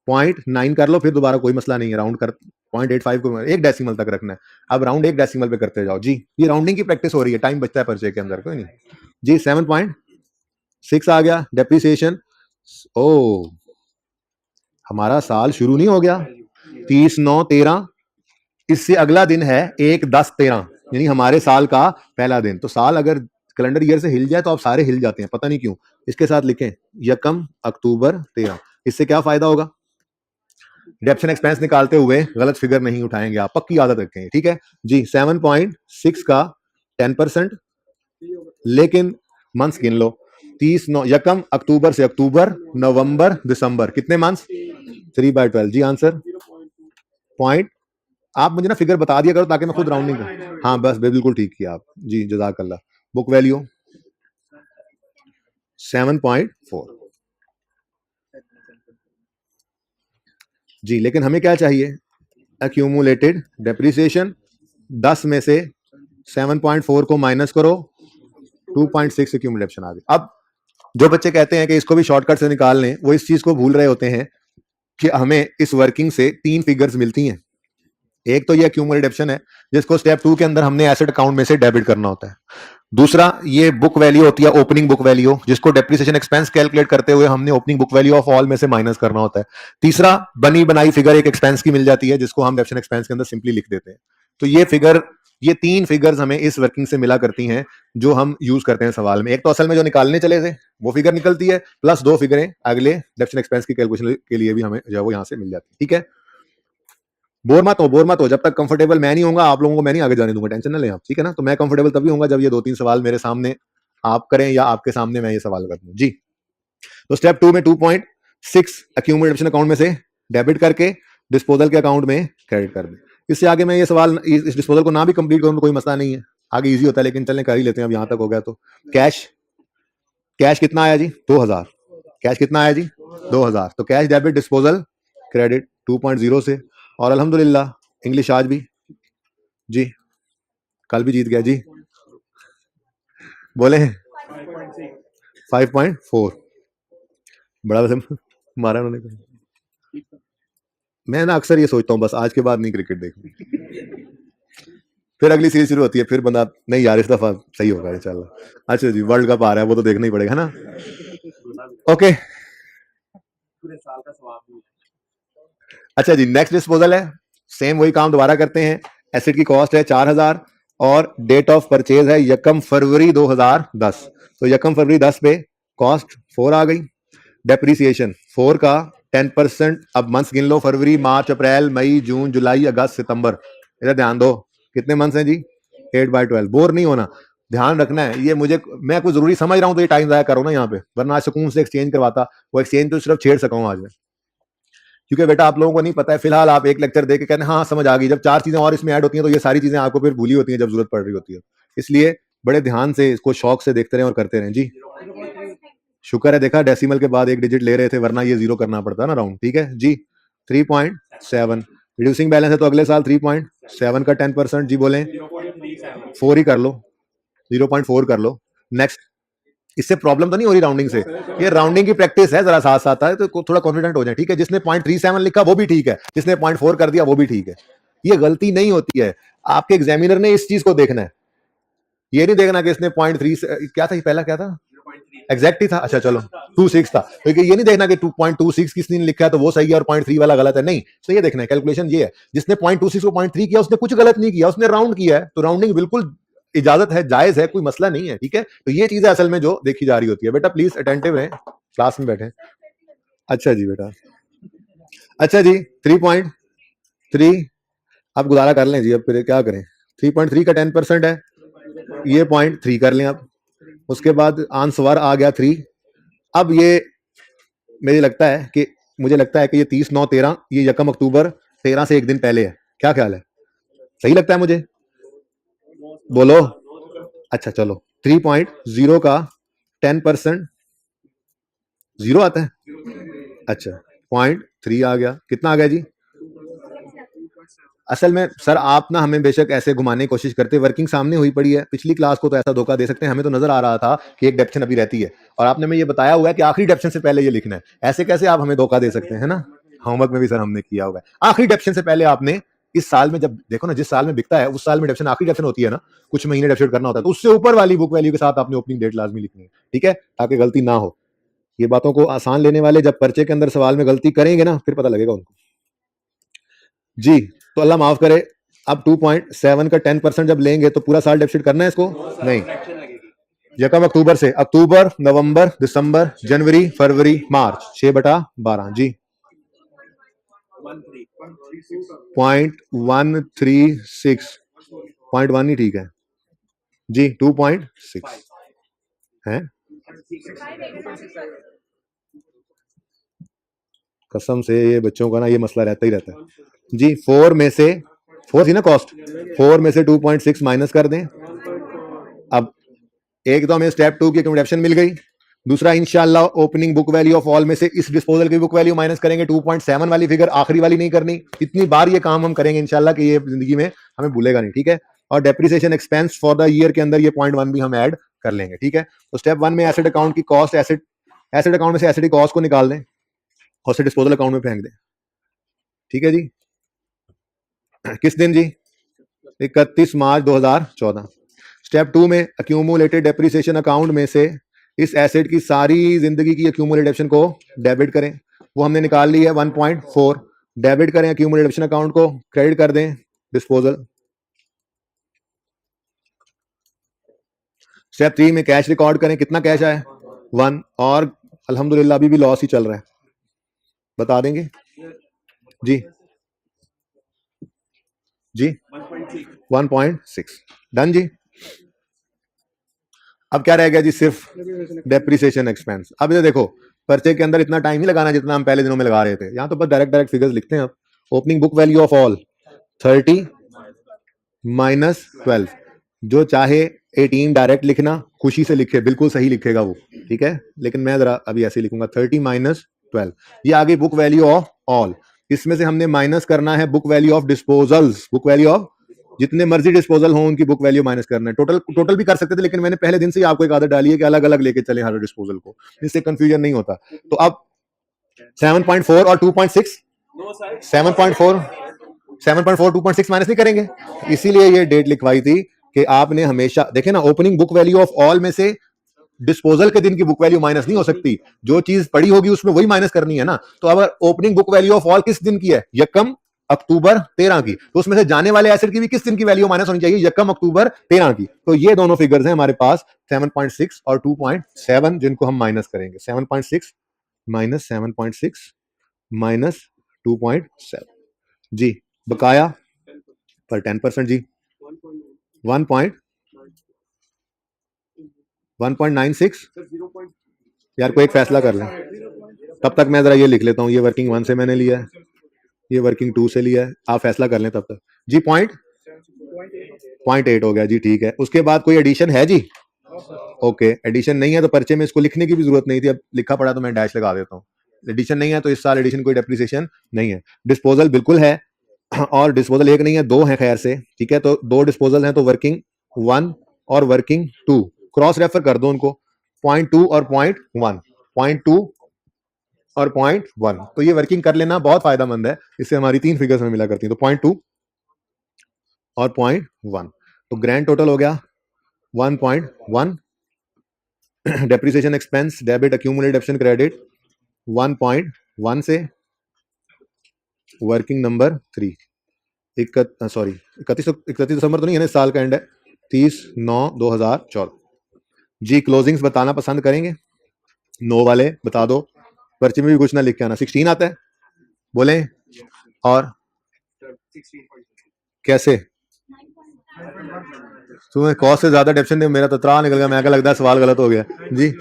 0.9 कर लो, फिर दोबारा कोई मसला नहीं है, राउंड कर 0.85 को एक डेसिमल तक रखना है। अब राउंड एक डेसिमल पे करते जाओ जी, ये राउंडिंग की प्रैक्टिस हो रही है, टाइम बचता है पर्चे के अंदर, कोई नहीं जी। 7.6 आ गया डेप्रिसिएशन। ओ हमारा साल शुरू नहीं हो गया, 30/9/13, इससे अगला दिन है 1/10/13, यानी हमारे साल का पहला दिन। तो साल अगर कैलेंडर ईयर से हिल जाए तो आप सारे हिल जाते हैं, पता नहीं क्यों। इसके साथ लिखें यकम अक्टूबर 13, इससे क्या फायदा होगा, डेप्शन एक्सपेंस निकालते हुए गलत फिगर नहीं उठाएंगे आप, पक्की आदत रखें, ठीक है जी। 7.6 का 10%, लेकिन मंथ्स गिन लो, 30/9 यकम अक्टूबर से अक्टूबर नवंबर दिसंबर, कितने मंथ्स, 3/12 जी। आंसर पॉइंट, आप मुझे ना फिगर बता दिया करो ताकि मैं खुद राउंडिंग करूं। हाँ बस बिल्कुल ठीक किया आप जी, जजाकल्ला। बुक वैल्यू 7.4 जी, लेकिन हमें क्या चाहिए, एक्यूमुलेटेड डेप्रिसिएशन। 10 में से 7.4 को माइनस करो, 2.6 एक्यूमुलेशन आ गई। अब जो बच्चे कहते हैं कि इसको भी शॉर्टकट से निकाल लें, वो इस चीज को भूल रहे होते हैं कि हमें इस वर्किंग से 3 फिगर्स मिलती हैं, एक तो ये एक्यूमुलेटेड डिडक्शन है जिसको स्टेप 2 के अंदर हमने एसेट अकाउंट में से डेबिट करना होता है। दूसरा ये बुक वैल्यू होती है, ओपनिंग बुक वैल्यू, जिसको डेप्रिसिएशन एक्सपेंस कैलकुलेट करते हुए हमने opening book value of all में से माइनस करना होता है। तीसरा बनी बनाई फिगर एक एक्सपेंस की मिल जाती है जिसको हम डेप्रिसिएशन एक्सपेंस के अंदर सिंपली लिख देते हैं। तो ये 3 फिगर्स हमें इस वर्किंग से मिला करती हैं जो हम यूज करते हैं सवाल में। एक तो असल में जो निकालने चले थे वो फिगर निकलती है, प्लस 2 फिगरें अगले डेप्रिसिएशन एक्सपेंस की कैलकुलेशन के लिए भी हमें जो है वो यहां से मिल जाती है। ठीक है, बोर मत हो, जब तक कंफर्टेबल मैं नहीं होऊंगा आप लोगों को मैं नहीं आगे जाने दूंगा, टेंशन ना लें आप, ठीक है ना। तो मैं कंफर्टेबल तभी होऊंगा जब ये 2-3 सवाल मेरे सामने आप करें या आपके सामने मैं ये सवाल कर दूं जी। तो स्टेप 2 में 2.6 एक्यूमुलेशन अकाउंट में से डेबिट करके डिस्पोजल के अकाउंट में क्रेडिट कर दें। इससे आगे मैं ये सवाल इस डिस्पोजल को ना भी कंप्लीट करूं तो कोई मसला नहीं है, आगे इजी होता है, लेकिन चलने कर ही लेते हैं। अब यहां तक हो गया तो कैश कितना आया जी? 2000। कैश कितना आया जी? 2000। तो कैश डेबिट डिस्पोजल क्रेडिट 2.0 से, और अल्हम्दुलिल्लाह इंग्लिश आज भी जी, कल भी जीत गया जी, बोले 5.4। बड़ा वैसे मारा उन्होंने। मैं ना अक्सर ये सोचता हूँ बस आज के बाद नहीं क्रिकेट देखूं, फिर अगली सीरीज शुरू होती है, फिर बंदा नहीं यार इस दफा सही होगा इंशाल्लाह। अच्छा जी, वर्ल्ड कप आ रहा है वो तो देखना ही पड़ेगा ना। ओके, अच्छा जी, नेक्स्ट डिस्पोजल है, सेम वही काम दोबारा करते हैं। एसेट की कॉस्ट है 4000 और डेट ऑफ परचेज है 1 फरवरी 2010। तो 1 फरवरी 10 पे कॉस्ट 4 आ गई। डेप्रीसिएशन 4 का 10%। अब मंथ्स गिन लो, फरवरी, मार्च, अप्रैल, मई, जून, जुलाई, अगस्त, सितंबर। इधर ध्यान दो, कितने मंथ्स हैं जी? 8/12। बोर नहीं होना, ध्यान रखना है। ये मैं कुछ जरूरी समझ रहा हूं तो ये टाइम जाया करो ना यहाँ पे, वरना आज सुकून से एक्सचेंज करवाता। वो एक्सचेंज तो सिर्फ छेड़ सका हूं आज मैं, क्योंकि बेटा आप लोगों को नहीं पता है। फिलहाल आप एक लेक्चर देके कहते हैं हाँ समझ आ गई, जब 4 चीजें और इसमें ऐड होती हैं तो ये सारी चीजें आपको फिर भूली होती हैं जब जरूरत पड़ रही होती है। इसलिए बड़े ध्यान से इसको शौक से देखते रहें और करते रहें जी। शुक्र है देखा डेसिमल के बाद एक डिजिट ले रहे थे, वरना ये 0 करना पड़ता ना राउंड। ठीक है जी, 3.7 रिड्यूसिंग बैलेंस है तो अगले साल 3.7 का 10% जी बोले 4 ही कर लो, 0.4 कर लो। नेक्स्ट, इससे प्रॉब्लम तो नहीं हो रही राउंडिंग से, ये राउंडिंग की प्रैक्टिस है, जरा साथ साथ है तो थोड़ा कॉन्फिडेंट हो जाए। ठीक है, जिसने 0.37 लिखा वो भी ठीक है, जिसने 0.4 कर दिया वो भी ठीक है। ये गलती नहीं होती है, आपके एग्जामिनर ने इस चीज को देखना है, ये नहीं देखना कि इसने 0.3 क्या था, पहला क्या था, एग्जैक्ट ही था, अच्छा चलो 26 था, क्योंकि ये नहीं देखना कि 2.26 किसने लिखा है तो वो सही है और 0.3 वाला गलत है, नहीं। तो ये देखना है, कैलकुलेशन ये है, जिसने 0.26 को 0.3 किया उसने कुछ गलत नहीं किया, उसने राउंड किया है, तो राउंडिंग बिल्कुल इजाजत है, जायज है, कोई मसला नहीं है। ठीक है, तो ये चीजें असल में जो देखी जा रही होती है। बेटा प्लीज अटेंटिव है, क्लास में बैठे। अच्छा जी बेटा, अच्छा जी 3.3 आप गुजारा कर लें जी, अब फिर क्या करें। 3.3 का 10% है, ये 0.3 कर लें आप। उसके बाद आंसर आ गया 3। अब ये मुझे लगता है कि ये 30/9/13, ये 1 अक्टूबर 13 से एक दिन पहले है, क्या ख्याल है? सही लगता है मुझे, बोलो। अच्छा चलो, 3.0 का 10% 0 आता है, अच्छा 0.3 आ गया, कितना आ गया जी? असल में सर आप ना हमें बेशक ऐसे घुमाने की कोशिश करते, वर्किंग सामने हुई पड़ी है, पिछली क्लास को तो ऐसा धोखा दे सकते हैं, हमें तो नजर आ रहा था कि एक डेप्शन अभी रहती है और आपने में ये बताया हुआ है कि आखिरी डेप्शन से पहले ये लिखना है, ऐसे कैसे आप हमें धोखा दे सकते हैं ना। होमवर्क में भी सर हमने किया हुआ है, आखिरी डेप्शन से पहले आपने इस साल में, जब देखो ना जिस साल में बिकता है उस साल में डेप्शन आखिरी डेप्शन होती है ना, कुछ महीने डेप्शन करना होता है, तो उससे ऊपर वाली बुक वैल्यू के साथ आपने ओपनिंग डेट लाजमी लिखनी है। ठीक है, ताकि गलती ना हो। ये बातों को आसान लेने वाले जब पर्चे के अंदर सवाल में गलती करेंगे ना, फिर पता लगेगा उनको जी। तो अल्लाह माफ करे, अब 2.7 का 10% जब लेंगे तो पूरा साल डेप्सिट करना है इसको, नहीं। 1 अक्टूबर से, अक्टूबर, नवंबर, दिसंबर, जनवरी, फरवरी, मार्च, 6/12 जी। 0.136, 0.1 ही ठीक है जी, 2.6 है, कसम से ये बच्चों का ना ये मसला रहता ही रहता है जी। 4 में से 4 थी ना कॉस्ट, 4 में से 2.6 माइनस कर दें। अब एक तो हमें स्टेप 2 की अकोमोडेशन मिल गई, दूसरा इंशाल्लाह opening book value of all में से इस डिस्पोजल की बुक वैल्यू माइनस करेंगे, 2.7 वाली फिगर, आखिरी वाली नहीं करनी। इतनी बार ये काम हम करेंगे इंशाल्लाह कि ये जिंदगी में हमें भूलेगा नहीं। ठीक है, और depreciation expense for the year के अंदर ये 0.1 भी हम ऐड कर लेंगे। ठीक है, तो स्टेप 1 में एसेट अकाउंट की कॉस्ट, एसेट अकाउंट में से एसेट की कॉस्ट को निकाल दें और उसे डिस्पोजल अकाउंट में फेंक दें। ठीक है जी, किस दिन जी? 31 मार्च 2014। स्टेप 2 में अक्यूमुलेटेड डेप्रिसिएशन अकाउंट में से इस एसेट की सारी जिंदगी की अक्यूमुलेटेड को डेबिट करें। वो हमने निकाल ली है 1.4। डेबिट करें अक्यूमुलेटेड अकाउंट को, क्रेडिट कर दें डिस्पोजल। स्टेप 3 में कैश रिकॉर्ड करें। कितना कैश आया? 1। और अल्हम्दुलिल्लाह अभी भी लॉस ही चल रहा है, बता देंगे जी? जी 1.6। डन जी। अब क्या रह गया जी? सिर्फ डेप्रिसिएशन एक्सपेंस। अब ये देखो, पर्चे के अंदर इतना टाइम ही लगाना जितना हम पहले दिनों में लगा रहे थे। यहाँ तो बस डायरेक्ट फिगर्स लिखते हैं। अब opening book value of all 30 minus 12। जो चाहे 18 डायरेक्ट लिखना, खुशी से लिखे, बिल्कुल सही लिखेगा वो, ठीक है। लेकिन मैं जरा अभी ऐसे लिखूंगा 30 माइनस 12। ये आ गई बुक वैल्यू ऑफ ऑल। इसमें से हमने माइनस करना है book value of disposals. Book value of जितने मर्जी डिस्पोजल हो उनकी बुक वैल्यू माइनस करना है। टोटल भी कर सकते थे, लेकिन मैंने पहले दिन से ही आपको एक आदत डाली है कि अलग अलग लेके चले हर डिस्पोजल को, इससे कंफ्यूजन नहीं होता। तो अब 7.4 और 2.6, 7.4 2.6 माइनस नहीं करेंगे, इसीलिए ये डेट लिखवाई थी कि आपने हमेशा देखे ना, opening book value of all में से डिस्पोजल के दिन की बुक वैल्यू माइनस नहीं हो सकती। जो चीज पड़ी होगी उसमें वही माइनस करनी है ना। तो अगर opening book value of all किस दिन की है? यकम अक्टूबर 13 की, तो उसमें से जाने वाले एसेट की भी किस दिन की वैल्यू माइनस होनी चाहिए? यकम अक्टूबर 13 की। तो ये दोनों फिगर्स हैं हमारे पास, 7.6 और 2.7, जिनको हम माइनस करेंगे। 7.6 माइनस 7.6 माइनस 2.7 जी। बकाया पर 10% जी 1.96। यार कोई एक फैसला कर लें, तब तक मैं जरा ये लिख लेता हूँ। ये वर्किंग 1 से मैंने लिया है, ये वर्किंग 2 से लिया है, आप फैसला कर लें तब तक जी। 0.8 हो गया जी, ठीक है। उसके बाद कोई एडिशन है जी? ओके, एडिशन नहीं है तो पर्चे में इसको लिखने की भी जरूरत नहीं थी, अब लिखा पड़ा तो मैं डैश लगा देता हूँ। एडिशन नहीं है तो इस साल एडिशन कोई डेप्रिसिएशन नहीं है। डिस्पोजल बिल्कुल है, और डिस्पोजल एक नहीं है, दो है खैर से, ठीक है। तो दो डिस्पोजल हैं, तो वर्किंग 1 और वर्किंग 2 क्रॉस रेफर कर दो उनको, 0.2 और 0.1, 0.2 और 0.1। तो ये वर्किंग कर लेना बहुत फायदेमंद है, इससे हमारी 3 फिगर्स में मिला करती हैं। तो 0.2 और 0.1, तो ग्रैंड टोटल हो गया 1.1। Depreciation expense debit accumulated option credit 1.1 से वर्किंग नंबर 3 31 दिसंबर तो नहीं है ना, इस साल का एंड है 30/9/2014 जी। क्लोजिंग्स बताना पसंद करेंगे? नो वाले बता दो, पर्चे में भी कुछ ना लिख के आना। 16 आता है, बोले। और कैसे तुम्हें कॉस्ट से ज्यादा डेप्शन ने मेरा तो त्राह निकल गया, मैं क्या लगता है सवाल गलत हो गया जी।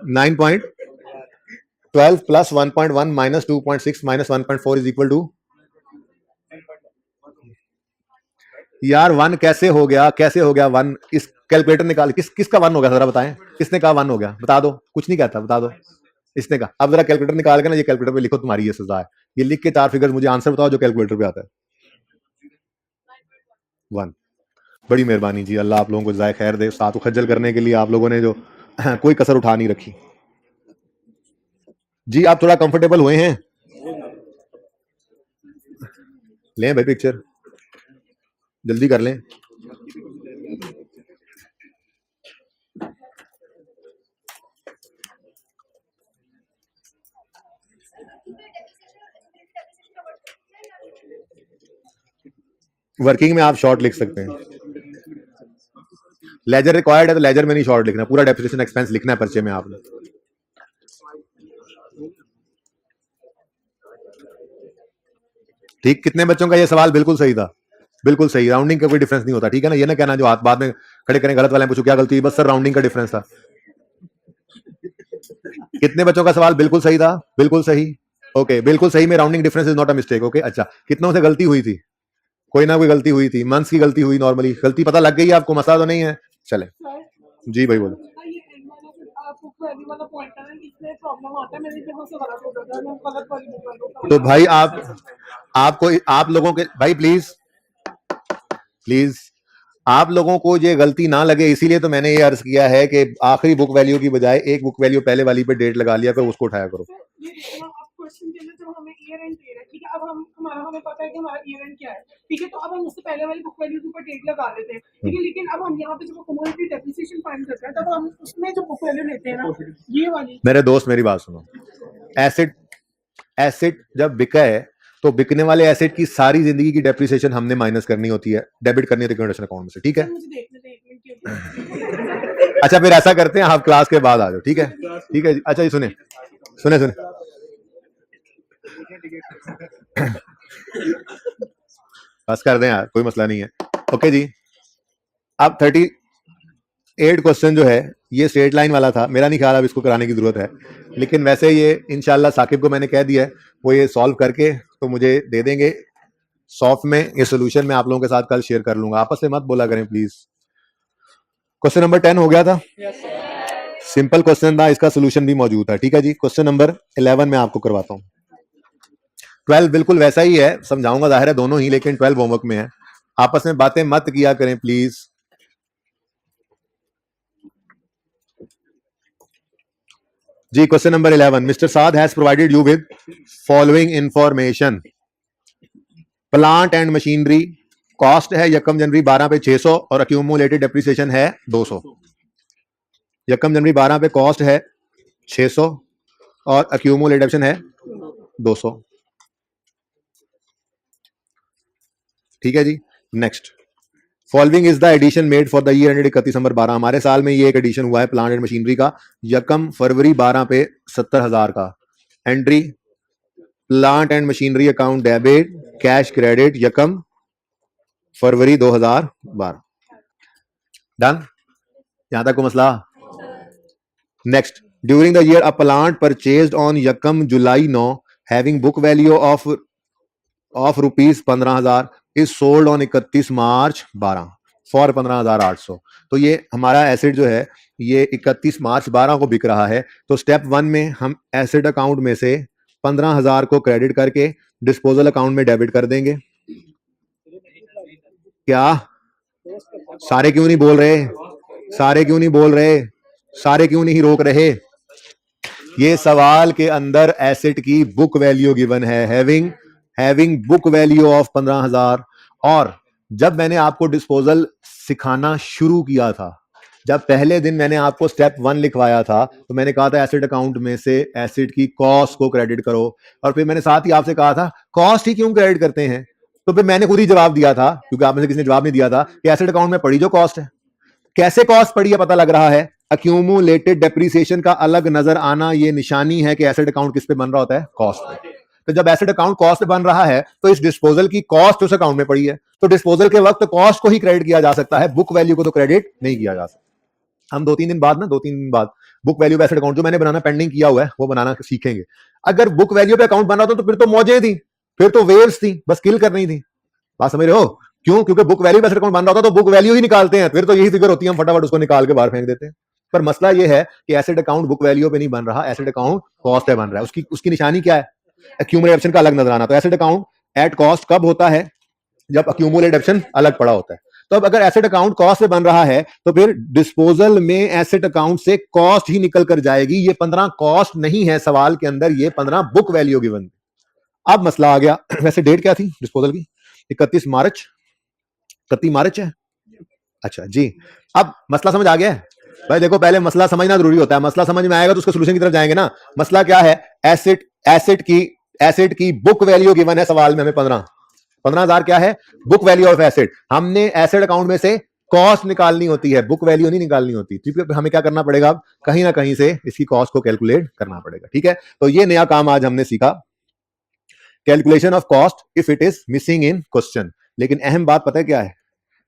9.12 plus 1.1 minus 2.6 minus 1.4 is equal to, यार 1 कैसे हो गया? कैसे हो गया 1? इस कैलकुलेटर निकाल, किसका 1 हो गया जरा बताएं, किसने कहा 1 हो गया? बता दो, कुछ नहीं कहता, बता दो इसने कहा। अब जरा कैलकुलेटर निकाल के ना ये कैलकुलेटर पे लिखो, तुम्हारी ये सजा है। ये लिख के 4 फिगर्स मुझे आंसर बताओ जो कैलकुलेटर पे आता है। 1। बड़ी मेहरबानी जी, अल्लाह आप लोगों को जाए खैर दे। साथ खज्जल करने के लिए आप लोगों ने जो कोई कसर उठा नहीं रखी जी। आप थोड़ा कंफर्टेबल हुए हैं? लें भाई पिक्चर, जल्दी कर लें। वर्किंग में आप शॉर्ट लिख सकते हैं। लेजर रिक्वायर्ड है तो लेजर में नहीं शॉर्ट लिखना, पूरा डेप्रिसिएशन एक्सपेंस लिखना है पर्चे में आपने। ठीक, कितने बच्चों का ये सवाल बिल्कुल सही था? बिल्कुल सही, राउंडिंग का कोई डिफरेंस नहीं होता, ठीक है ना। ये ना कहना जो हाथ बाद में खड़े करें गलत वाले पूछो क्या गलती, बस सर राउंडिंग का डिफरेंस था। कितने बच्चों का सवाल बिल्कुल सही था? बिल्कुल सही, ओके, बिल्कुल सही में rounding difference is not a mistake, okay. अच्छा, कितनों से गलती हुई थी? कोई ना कोई गलती हुई थी, मंथ्स की गलती हुई, नॉर्मली गलती पता लग गई है आपको, मसला तो नहीं है। चले जी भाई बोलो। तो भाई आपको आप लोगों के भाई प्लीज आप लोगों को ये गलती ना लगे, इसीलिए तो मैंने ये अर्ज किया है कि आखिरी बुक वैल्यू की बजाय एक बुक वैल्यू पहले वाली पे डेट लगा लिया करो, उसको उठाया करो। क्वेश्चन के अंदर जब हमें ईयर एंड दे रहा है, ठीक है, अब हमें पता है कि हमारा ईयर एंड क्या है, ठीक है, तो अब हम उससे पहले वाली बुक वैल्यू के ऊपर डेट लगा देते हैं, ठीक है, लेकिन अब हम यहाँ पे जब कम्युनिटी डेप्रिसिएशन फाइंड करते हैं तब हम उसमें जो बुक वैल्यू लेते हैं ना, ये वाली। मेरे दोस्त मेरी बात सुनो, एसेट जब बिका है तो बिकने वाले एसेट की सारी जिंदगी की डेप्रिसिएशन हमने माइनस करनी होती है, डेबिट करनी होती है लिक्विडेशन अकाउंट में से, ठीक है। मुझे देखने दे 1 मिनट की। अच्छा फिर ऐसा करते हैं, आप क्लास के बाद आ जाओ, ठीक है, ठीक है जी। अच्छा जी सुने सुने सुने, बस कर दें यार, कोई मसला नहीं है। ओके जी, अब 38 क्वेश्चन जो है ये स्ट्रेट लाइन वाला था, मेरा नहीं ख्याल अब इसको कराने की जरूरत है, लेकिन वैसे ये इंशाल्लाह साकिब को मैंने कह दिया है, वो ये सॉल्व करके तो मुझे दे देंगे सॉफ्ट में। ये सोल्यूशन मैं आप लोगों के साथ कल शेयर कर लूंगा, आपस में मत बोला करें प्लीज। क्वेश्चन नंबर 10 हो गया था, सिंपल क्वेश्चन था, इसका सोल्यूशन भी मौजूद था, ठीक है जी। क्वेश्चन नंबर 11 में आपको करवाता हूं। 12 बिल्कुल वैसा ही है, समझाऊंगा जाहिर है दोनों ही, लेकिन 12 होमवर्क में है, आपस में बातें मत किया करें प्लीज। जी question number 11, Mr Saad has provided you with following information. Plant and machinery cost है यकम जनवरी 12 पे 600 और अक्यूमुलेटेड डेप्रिसिएशन है 200। यकम जनवरी 12 पे कॉस्ट है 600 और अक्यूमुलेटेड है 200, ठीक है जी। Next, following is the addition made for the year ended 31 दिसंबर 12। हमारे साल में ये एक एडिशन हुआ है प्लांट एंड मशीनरी का, यकम फरवरी 12 पे 70,000 का। Entry plant and machinery account debit cash credit यकम फरवरी 2012। डन, यहां तक को मसला। Next, during the year a plant purchased on यकम जुलाई 9 having book value of rupees 15,000 is sold on 31 March 12 for 15,800। तो ये हमारा एसेट जो है ये 31 मार्च 12 को बिक रहा है। तो स्टेप 1 में हम एसेट अकाउंट में से 15,000 को क्रेडिट करके डिस्पोजल अकाउंट में डेबिट कर देंगे। क्या सारे क्यों नहीं बोल रहे, सारे क्यों नहीं बोल रहे, सारे क्यों नहीं रोक रहे? ये सवाल के अंदर एसेट की बुक वैल्यू गिवन है, हैविंग बुक वैल्यू ऑफ 15,000। और जब मैंने आपको डिस्पोजल सिखाना शुरू किया था, जब पहले दिन मैंने आपको स्टेप 1 लिखवाया था, तो मैंने कहा था एसेट अकाउंट में से एसेट की कॉस्ट को क्रेडिट करो, और फिर मैंने साथ ही आपसे कहा था कॉस्ट ही क्यों क्रेडिट करते हैं। तो फिर मैंने खुद ही जवाब दिया था, क्योंकि आप में से किसी ने जवाब नहीं दिया था, कि एसेट अकाउंट में पड़ी जो कॉस्ट है। कैसे कॉस्ट पड़ी है पता लग रहा है, अक्यूमुलेटेड डेप्रिसिएशन का अलग नजर आना ये निशानी है कि एसेट अकाउंट किस पे बन रहा होता है, कॉस्ट पे। तो जब एसेट अकाउंट कॉस्ट पे बन रहा है तो इस डिस्पोजल की कॉस्ट उस अकाउंट में पड़ी है, तो डिस्पोजल के वक्त कॉस्ट को ही क्रेडिट किया जा सकता है, बुक वैल्यू को तो क्रेडिट नहीं किया जा सकता। हम 2-3 दिन बाद बुक वैल्यू पे एसेट अकाउंट जो मैंने बनाना पेंडिंग किया हुआ है वो बनाना सीखेंगे। अगर बुक वैल्यू पे अकाउंट बन रहा था तो फिर तो मौजें थी, फिर तो वेव्स थी, बस किल करनी थी। बात समझ रहे हो? क्यों? क्योंकि बुक वैल्यू पे एसेट अकाउंट बन रहा था तो बुक वैल्यू ही निकालते हैं, फिर तो यही फिगर होती है, हम फटाफट उसको निकाल के बाहर फेंक देते हैं। पर मसला ये है कि एसेट अकाउंट बुक वैल्यू पे नहीं बन रहा, एसेट अकाउंट कॉस्ट पे बन रहा है। उसकी निशानी क्या है? एक्यूमुलेट का अलग नजर आना। तो एसेट अकाउंट एट कॉस्ट कब होता है? जब एक्यूमुलेट ऑप्शन अलग पड़ा होता है। तो अब अगर एसेट अकाउंट कॉस्ट से बन रहा है तो फिर डिस्पोजल में एसेट अकाउंट से कॉस्ट ही निकल कर जाएगी। ये 15 कॉस्ट नहीं है सवाल के अंदर, ये 15 बुक वैल्यू गिवन। अब मसला आ गया, वैसे डेट क्या थी डिस्पोजल की? 31 मार्च है। अच्छा जी, अब मसला समझ आ गया है? भाई देखो, पहले मसला समझना जरूरी होता है, मसला समझ में आएगा तो उसके सोल्यूशन की तरफ जाएंगे ना। मसला क्या है? एसेट की बुक वैल्यू गिवन है सवाल में, हमें 15,000 क्या है? Book value of asset. हमने एसेट अकाउंट में से कॉस्ट निकालनी होती है, बुक वैल्यू नहीं निकालनी होती। क्योंकि हमें क्या करना पड़ेगा, कहीं ना कहीं से इसकी कॉस्ट को कैलकुलेट करना पड़ेगा। ठीक है, तो ये नया काम आज हमने सीखा, calculation of cost if it is missing in question. लेकिन अहम बात पता है क्या है?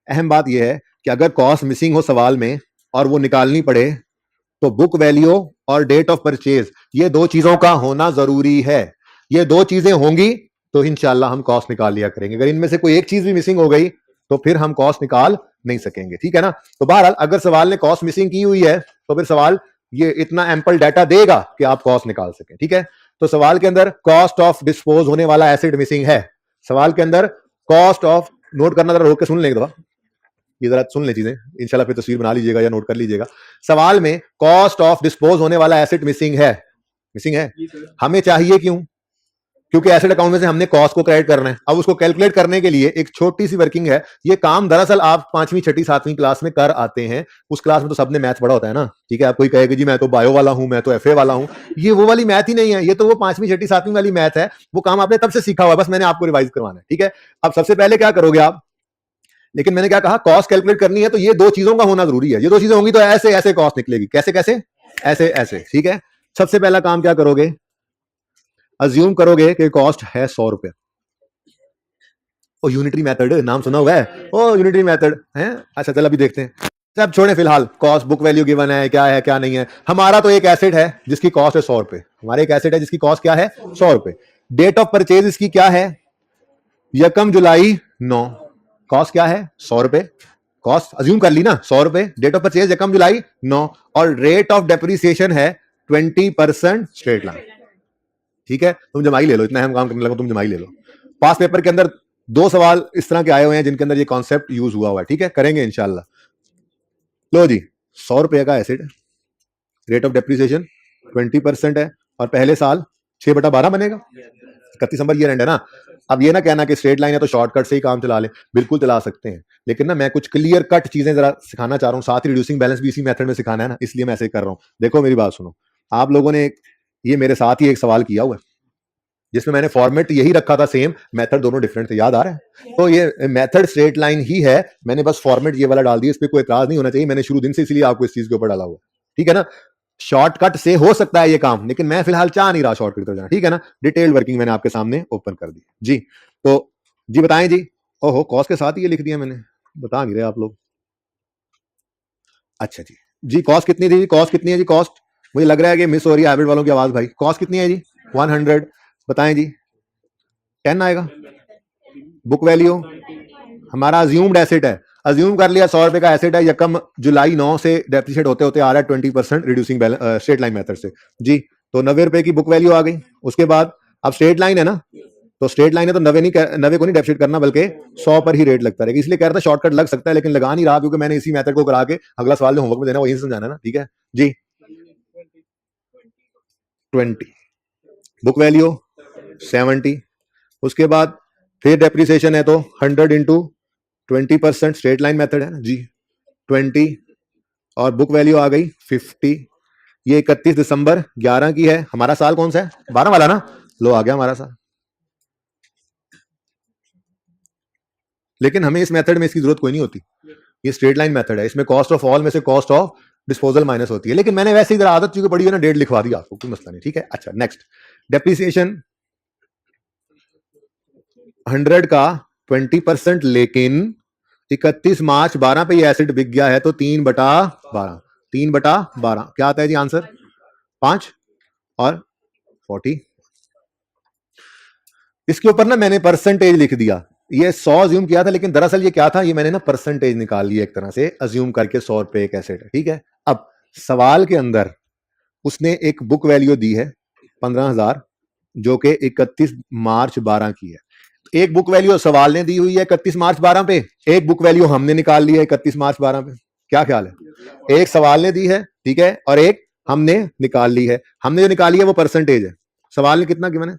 अहम बात यह है कि अगर कॉस्ट मिसिंग हो सवाल में और वो निकालनी पड़े तो बुक वैल्यू और डेट ऑफ परचेज, ये दो चीजों का होना जरूरी है। ये दो चीजें होंगी तो इंशाल्लाह हम कॉस्ट निकाल लिया करेंगे। अगर इनमें से कोई एक चीज भी मिसिंग हो गई तो फिर हम कॉस्ट निकाल नहीं सकेंगे। ठीक है ना? तो बहरहाल अगर सवाल ने कॉस्ट मिसिंग की हुई है तो फिर सवाल ये इतना एम्पल डाटा देगा कि आप कॉस्ट निकाल सकें। ठीक है, तो सवाल के अंदर कॉस्ट ऑफ डिस्पोज होने वाला एसेट मिसिंग है। सवाल के अंदर कॉस्ट ऑफ, नोट करना, जरा रोक के सुन लें एक दफा, ये जरा सुन ले चीजें, इंशाल्लाह फिर तस्वीर बना लीजिएगा या नोट कर लीजिएगा। सवाल में कॉस्ट ऑफ डिस्पोज होने वाला एसेट मिसिंग है। हमें चाहिए क्यों? क्योंकि एसेट अकाउंट में से हमने कॉस्ट को क्रेडिट करना है। अब उसको कैलकुलेट करने के लिए एक छोटी सी वर्किंग है। ये काम दरअसल आप 5वीं 6ठी 7वीं क्लास में कर आते हैं। उस क्लास में तो सबने मैथ पढ़ा होता है ना, ठीक है। आप कोई कहेगा जी मैं तो बायो वाला हूं, मैं तो एफए वाला हूं, ये वो वाली मैथ ही नहीं है, ये तो वो 5वीं 6ठी 7वीं वाली मैथ है। वो काम आपने तब से सीखा हुआ, बस मैंने आपको रिवाइज करवाना है, ठीक है। अब सबसे पहले क्या करोगे आप, लेकिन मैंने क्या कहा, कॉस्ट कैलकुलेट करनी है तो ये दो चीजों का होना जरूरी है। ये दो चीजें होंगी तो ऐसे ऐसे कॉस्ट निकलेगी। कैसे कैसे? ऐसे ऐसे, ठीक है। सबसे पहला काम क्या करोगे, अज्यूम करोगे कि कॉस्ट है 100 रुपए। ओ यूनिटरी मेथड नाम सुना हुआ है? ओ यूनिटरी मेथड है, अच्छा चल अभी देखते हैं। सब छोड़े फिलहाल, कॉस्ट बुक वैल्यू गिवन है, क्या है क्या नहीं है। हमारा तो एक एसेट है जिसकी कॉस्ट है 100 रुपए। हमारे एक एसेट है जिसकी कॉस्ट क्या है? 100 रुपए। डेट ऑफ परचेज इसकी क्या है? यकम जुलाई 9। कॉस्ट क्या है? 100 रुपए। कॉस्ट अज्यूम कर ली ना 100 रुपए। डेट ऑफ परचेज यकम जुलाई 9 और रेट ऑफ डेप्रिसिएशन है 20% स्ट्रेट लाइन, ठीक है। तुम जमाई ले लो, इतना हम काम करने लगा, तुम जमाई ले लो। पास पेपर के अंदर 2 सवाल इस तरह के आए हुए हैं जिनके अंदर ये कॉन्सेप्ट यूज हुआ हुआ है, ठीक है। करेंगे इंशाल्लाह। लो जी, 100 रुपए का एसेट, रेट ऑफ डेप्रिसिएशन 20% है और पहले साल 6/12 बनेगा। 31 दिसंबर ईयर एंड है ना। अब ये ना कहना कि स्ट्रेट लाइन है तो शॉर्टकट से ही काम चला ले, बिल्कुल चला सकते हैं, लेकिन ना मैं कुछ क्लियर कट चीजें जरा सिखाना चाह रहा हूँ। साथ ही रिड्यूसिंग बैलेंस भी इसी मेथड में सिखाना है ना, इसलिए मैं ऐसे कर रहा हूँ। देखो मेरी बात सुनो, आप लोगों ने ये मेरे साथ ही एक सवाल किया हुआ है जिसमें मैंने फॉर्मेट यही रखा था सेम, मेथड दोनों डिफरेंट थे, याद आ रहा है? तो ये मेथड स्ट्रेट लाइन ही है, मैंने बस फॉर्मेट ये वाला डाल दिया। इस पर कोई एतराज नहीं होना चाहिए, मैंने शुरू दिन से इसलिए आपको इस चीज के ऊपर डाला हुआ, ठीक है ना। शॉर्टकट से हो सकता है ये काम, लेकिन मैं फिलहाल चाह नहीं रहा शॉर्टकट तो जाना, ठीक है ना। डिटेल्ड वर्किंग मैंने आपके सामने ओपन कर दी जी। तो जी बताएं जी। ओहो, कॉस्ट के साथ ही ये लिख दिया मैंने, बता नहीं रहे आप लोग। अच्छा जी, जी कॉस्ट कितनी थी? कॉस्ट कितनी है जी? कॉस्ट मुझे लग रहा है कि मिस हो रही है हाइब्रिड वालों की आवाज भाई। कॉस्ट कितनी है जी? 100। बताएं जी, 10 आएगा। बुक वैल्यू हमारा अज्यूम्ड एसेट है, अज्यूम कर लिया 100 रुपए का एसेट है, यकम जुलाई 9 से डेप्रिशिएट होते होते आ रहा है 20% रिड्यूसिंग स्ट्रेट लाइन मेथड से जी। तो 90 रुपए की बुक वैल्यू आ गई। उसके बाद अब स्ट्रेट लाइन है ना, तो स्ट्रेट लाइन है तो 90 को नहीं डेप्रिशिएट करना, बल्कि 100 पर ही रेट लगता रहेगा। इसलिए कह रहा था शॉर्टकट लग सकता है, लेकिन लगा नहीं रहा क्योंकि मैंने इसी मेथड को करा के अगला सवाल जो होमवर्क में देना वही समझाना ना, ठीक है जी। 20 बुक वैल्यू 70। उसके बाद फिर डेप्रिसिएशन है तो 100 इंटू 20% स्ट्रेट लाइन मेथड है ना जी। 20 और बुक वैल्यू आ गई 50। ये 31 दिसंबर 11 की है। हमारा साल कौन सा है? 12 वाला ना। लो आ गया हमारा साल। लेकिन हमें इस मेथड में इसकी जरूरत कोई नहीं होती, ये स्ट्रेट लाइन मेथड है। इसमें कॉस्ट ऑफ ऑल में से कॉस्ट ऑफ डिस्पोजल माइनस होती है, लेकिन मैंने वैसे ही आदत चूंकि पड़ी है ना, डेट लिखवा दी आपको, कोई मसला नहीं, ठीक है। अच्छा नेक्स्ट, डेप्रिसिएशन 100 का 20%, लेकिन 31 मार्च 12 पे ये एसिड बिक गया है तो 3/12। 3/12 क्या आता है जी आंसर? 5 और 40। इसके ऊपर ना मैंने परसेंटेज लिख दिया। ये 100 अज्यूम किया था, लेकिन दरअसल ये क्या था, ये मैंने ना परसेंटेज निकाल लिया एक तरह से, अज्यूम करके 100 रुपए एक एसेट है, ठीक है। अब सवाल के अंदर उसने एक बुक वैल्यू दी है 15,000, जो कि 31 मार्च 12 की है। एक बुक वैल्यू सवाल ने दी हुई है 31 मार्च 12 पे, एक बुक वैल्यू हमने निकाल ली है 31 मार्च 12 पे। क्या ख्याल है? एक सवाल ने दी है, ठीक है, और एक हमने निकाल ली है। हमने जो निकाली है वो परसेंटेज है। सवाल ने कितना गिवन है?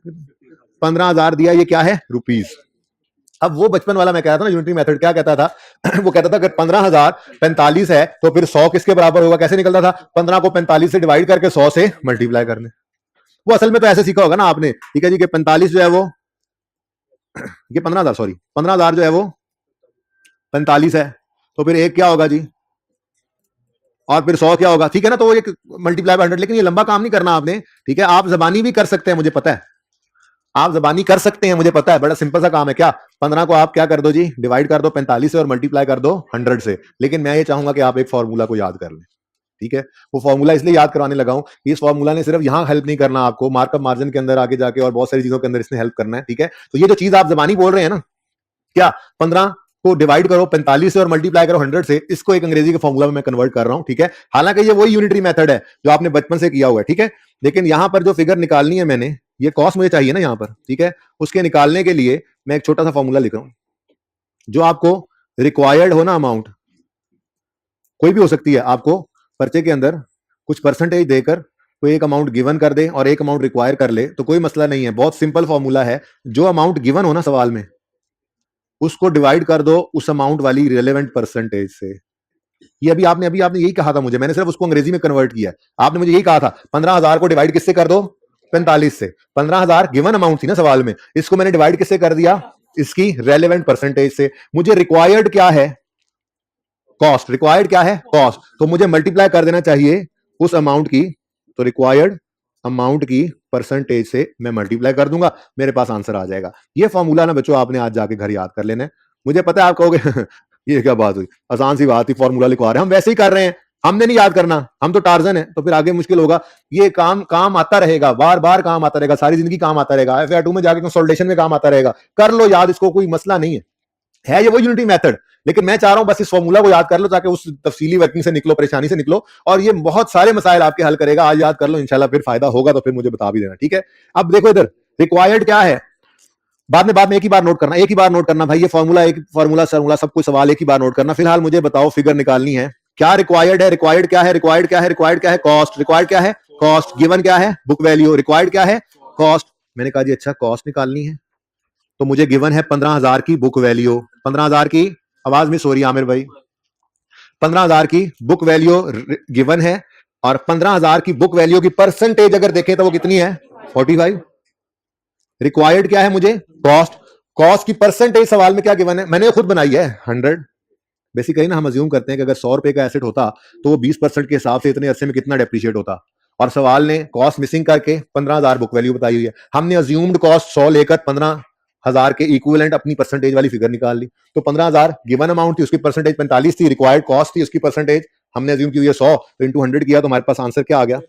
15,000 दिया, ये क्या है? रुपीज। अब वो बचपन वाला मैं कह रहा था ना, यूनिटरी मेथड क्या कहता था वो कहता था अगर 15,045 है तो फिर 100 किसके बराबर होगा? कैसे निकलता था? 15 को 45 से डिवाइड करके 100 से मल्टीप्लाई करने। वो असल में तो ऐसे सीखा होगा ना आपने, ठीक है जी, कि 45 जो है वो, ये 15,000, सॉरी 15,000 जो है वो 45 है, तो फिर एक क्या होगा जी, और फिर 100 क्या होगा, ठीक है ना। तो एक मल्टीप्लाई बाय 100। लेकिन ये लंबा काम नहीं करना आपने, ठीक है। आप जबानी भी कर सकते हैं, मुझे पता है, आप जबानी कर सकते हैं, मुझे पता है, बड़ा सिंपल सा काम है। क्या 15 को आप क्या कर दो जी, डिवाइड कर दो 45 से और मल्टीप्लाई कर दो 100 से। लेकिन मैं ये चाहूंगा कि आप एक फॉर्मूला को याद कर लें, ठीक है। वो फॉर्मूला इसलिए याद करवाने लगा हूं, इस फॉर्मूला ने सिर्फ यहां हेल्प नहीं करना आपको, मार्कअप मार्जिन के अंदर आगे जाके और बहुत सारी चीजों के अंदर इसने हेल्प करना है, ठीक है। तो ये जो चीज आप जबानी बोल रहे हैं ना, क्या 15 को डिवाइड करो 45 से और मल्टीप्लाई करो 100 से, इसको एक अंग्रेजी के फॉर्मूला में मैं कन्वर्ट कर रहा हूं, ठीक है। हालांकि ये वही यूनिटरी मेथड है जो आपने बचपन से किया हुआ है, ठीक है। लेकिन यहां पर जो फिगर निकालनी है मैंने, ये कॉस्ट मुझे चाहिए ना यहां पर, ठीक है। उसके निकालने के लिए मैं एक छोटा सा फॉर्मूला लिख रहा हूं, जो आपको रिक्वायर्ड हो ना अमाउंट, कोई भी हो सकती है, आपको पर्चे के अंदर कुछ परसेंटेज देकर कोई एक अमाउंट गिवन कर दे और एक अमाउंट रिक्वायर कर ले तो कोई मसला नहीं है, बहुत सिंपल फॉर्मूला है। जो अमाउंट गिवन हो ना सवाल में, उसको डिवाइड कर दो उस अमाउंट वाली रिलेवेंट परसेंटेज से। ये अभी आपने यही कहा था मुझे, मैंने सिर्फ उसको अंग्रेजी में कन्वर्ट किया है। आपने मुझे यही कहा था 15,000 को डिवाइड किससे कर दो, 45 से। 15,000 गिवन अमाउंट थी ना सवाल में, इसको मैंने डिवाइड किससे कर दिया, इसकी रेलेवेंट परसेंटेज से। मुझे रिक्वायर्ड क्या है, कॉस्ट। रिक्वायर्ड क्या है, कॉस्ट। तो मुझे मल्टीप्लाई कर देना चाहिए उस अमाउंट की, तो रिक्वायर्ड अमाउंट की परसेंटेज से मैं मल्टीप्लाई कर दूंगा, मेरे पास आंसर आ जाएगा। ये फॉर्मूला ना बच्चों आपने आज जाके घर याद कर लेना है। मुझे पता है आप कहोगे ये क्या बात हुई, आसान सी बात ही, फॉर्मूला लिखवा रहे हैं हम, वैसे ही कर रहे हैं, हमने नहीं याद करना, हम तो टार्जन है, तो फिर आगे मुश्किल होगा। ये काम आता रहेगा, बार बार काम आता रहेगा, सारी जिंदगी काम आता रहेगा, FAR2 में जाके कंसोलिडेशन में काम आता रहेगा। कर लो याद इसको, कोई मसला नहीं है ये वो यूनिटी मेथड। लेकिन मैं चाह रहा हूं बस इस फॉर्मूला को याद कर लो ताकि उस तफसीली वर्किंग से निकलो, परेशानी से निकलो, और ये बहुत सारे मसाइल आपके हल करेगा। आज याद कर लो, इंशाल्लाह फिर फायदा होगा तो फिर मुझे बता भी देना, ठीक है। अब देखो इधर रिक्वायर्ड क्या है, बाद में एक ही बार नोट करना, एक ही बार नोट करना भाई, ये फॉर्मूला एक फॉर्मूला सब कुछ सवाल एक ही बार नोट करना। फिलहाल मुझे बताओ, फिगर निकालनी है, क्या रिक्वायर्ड है, रिक्वायर्ड क्या है, रिक्वायर्ड क्या है, रिक्वायर्ड क्या है, कॉस्ट। रिक्वायर्ड क्या है, कॉस्ट। गिवन क्या है, बुक वैल्यू। रिक्वायर्ड क्या है, कॉस्ट। मैंने कहा जी अच्छा कॉस्ट निकालनी है, तो मुझे गिवन है 15,000 की बुक वैल्यू। 15,000 की, आवाज में सॉरी आमिर भाई, 15,000 की बुक वैल्यू गिवन है, और 15,000 की बुक वैल्यू की परसेंटेज अगर देखें तो वो कितनी है, 45। रिक्वायर्ड क्या है मुझे, कॉस्ट। कॉस्ट की परसेंटेज सवाल में क्या गिवन है, मैंने खुद बनाई है 100। बेसिकली ना हम अज्यूम करते हैं कि अगर 100 रुपए का एसेट होता तो वो 20% के हिसाब से इतने अरसे में कितना डेप्रिशिएट होता, और सवाल ने कॉस्ट मिसिंग करके 15,000 बुक वैल्यू बताई हुई है। हमने अज्यूम्ड कॉस्ट 100 लेकर 15,000 के इक्विवेलेंट अपनी परसेंटेज वाली फिगर निकाल ली। तो 15,000 गिवन अमाउंट थी, उसकी परसेंटेज 45 थी, रिक्वायर्ड कॉस्ट थी, उसकी परसेंटेज हमने अज्यूम की हुई है 100, तो इंटू 100 किया तो हमारे पास आंसर क्या आ गया,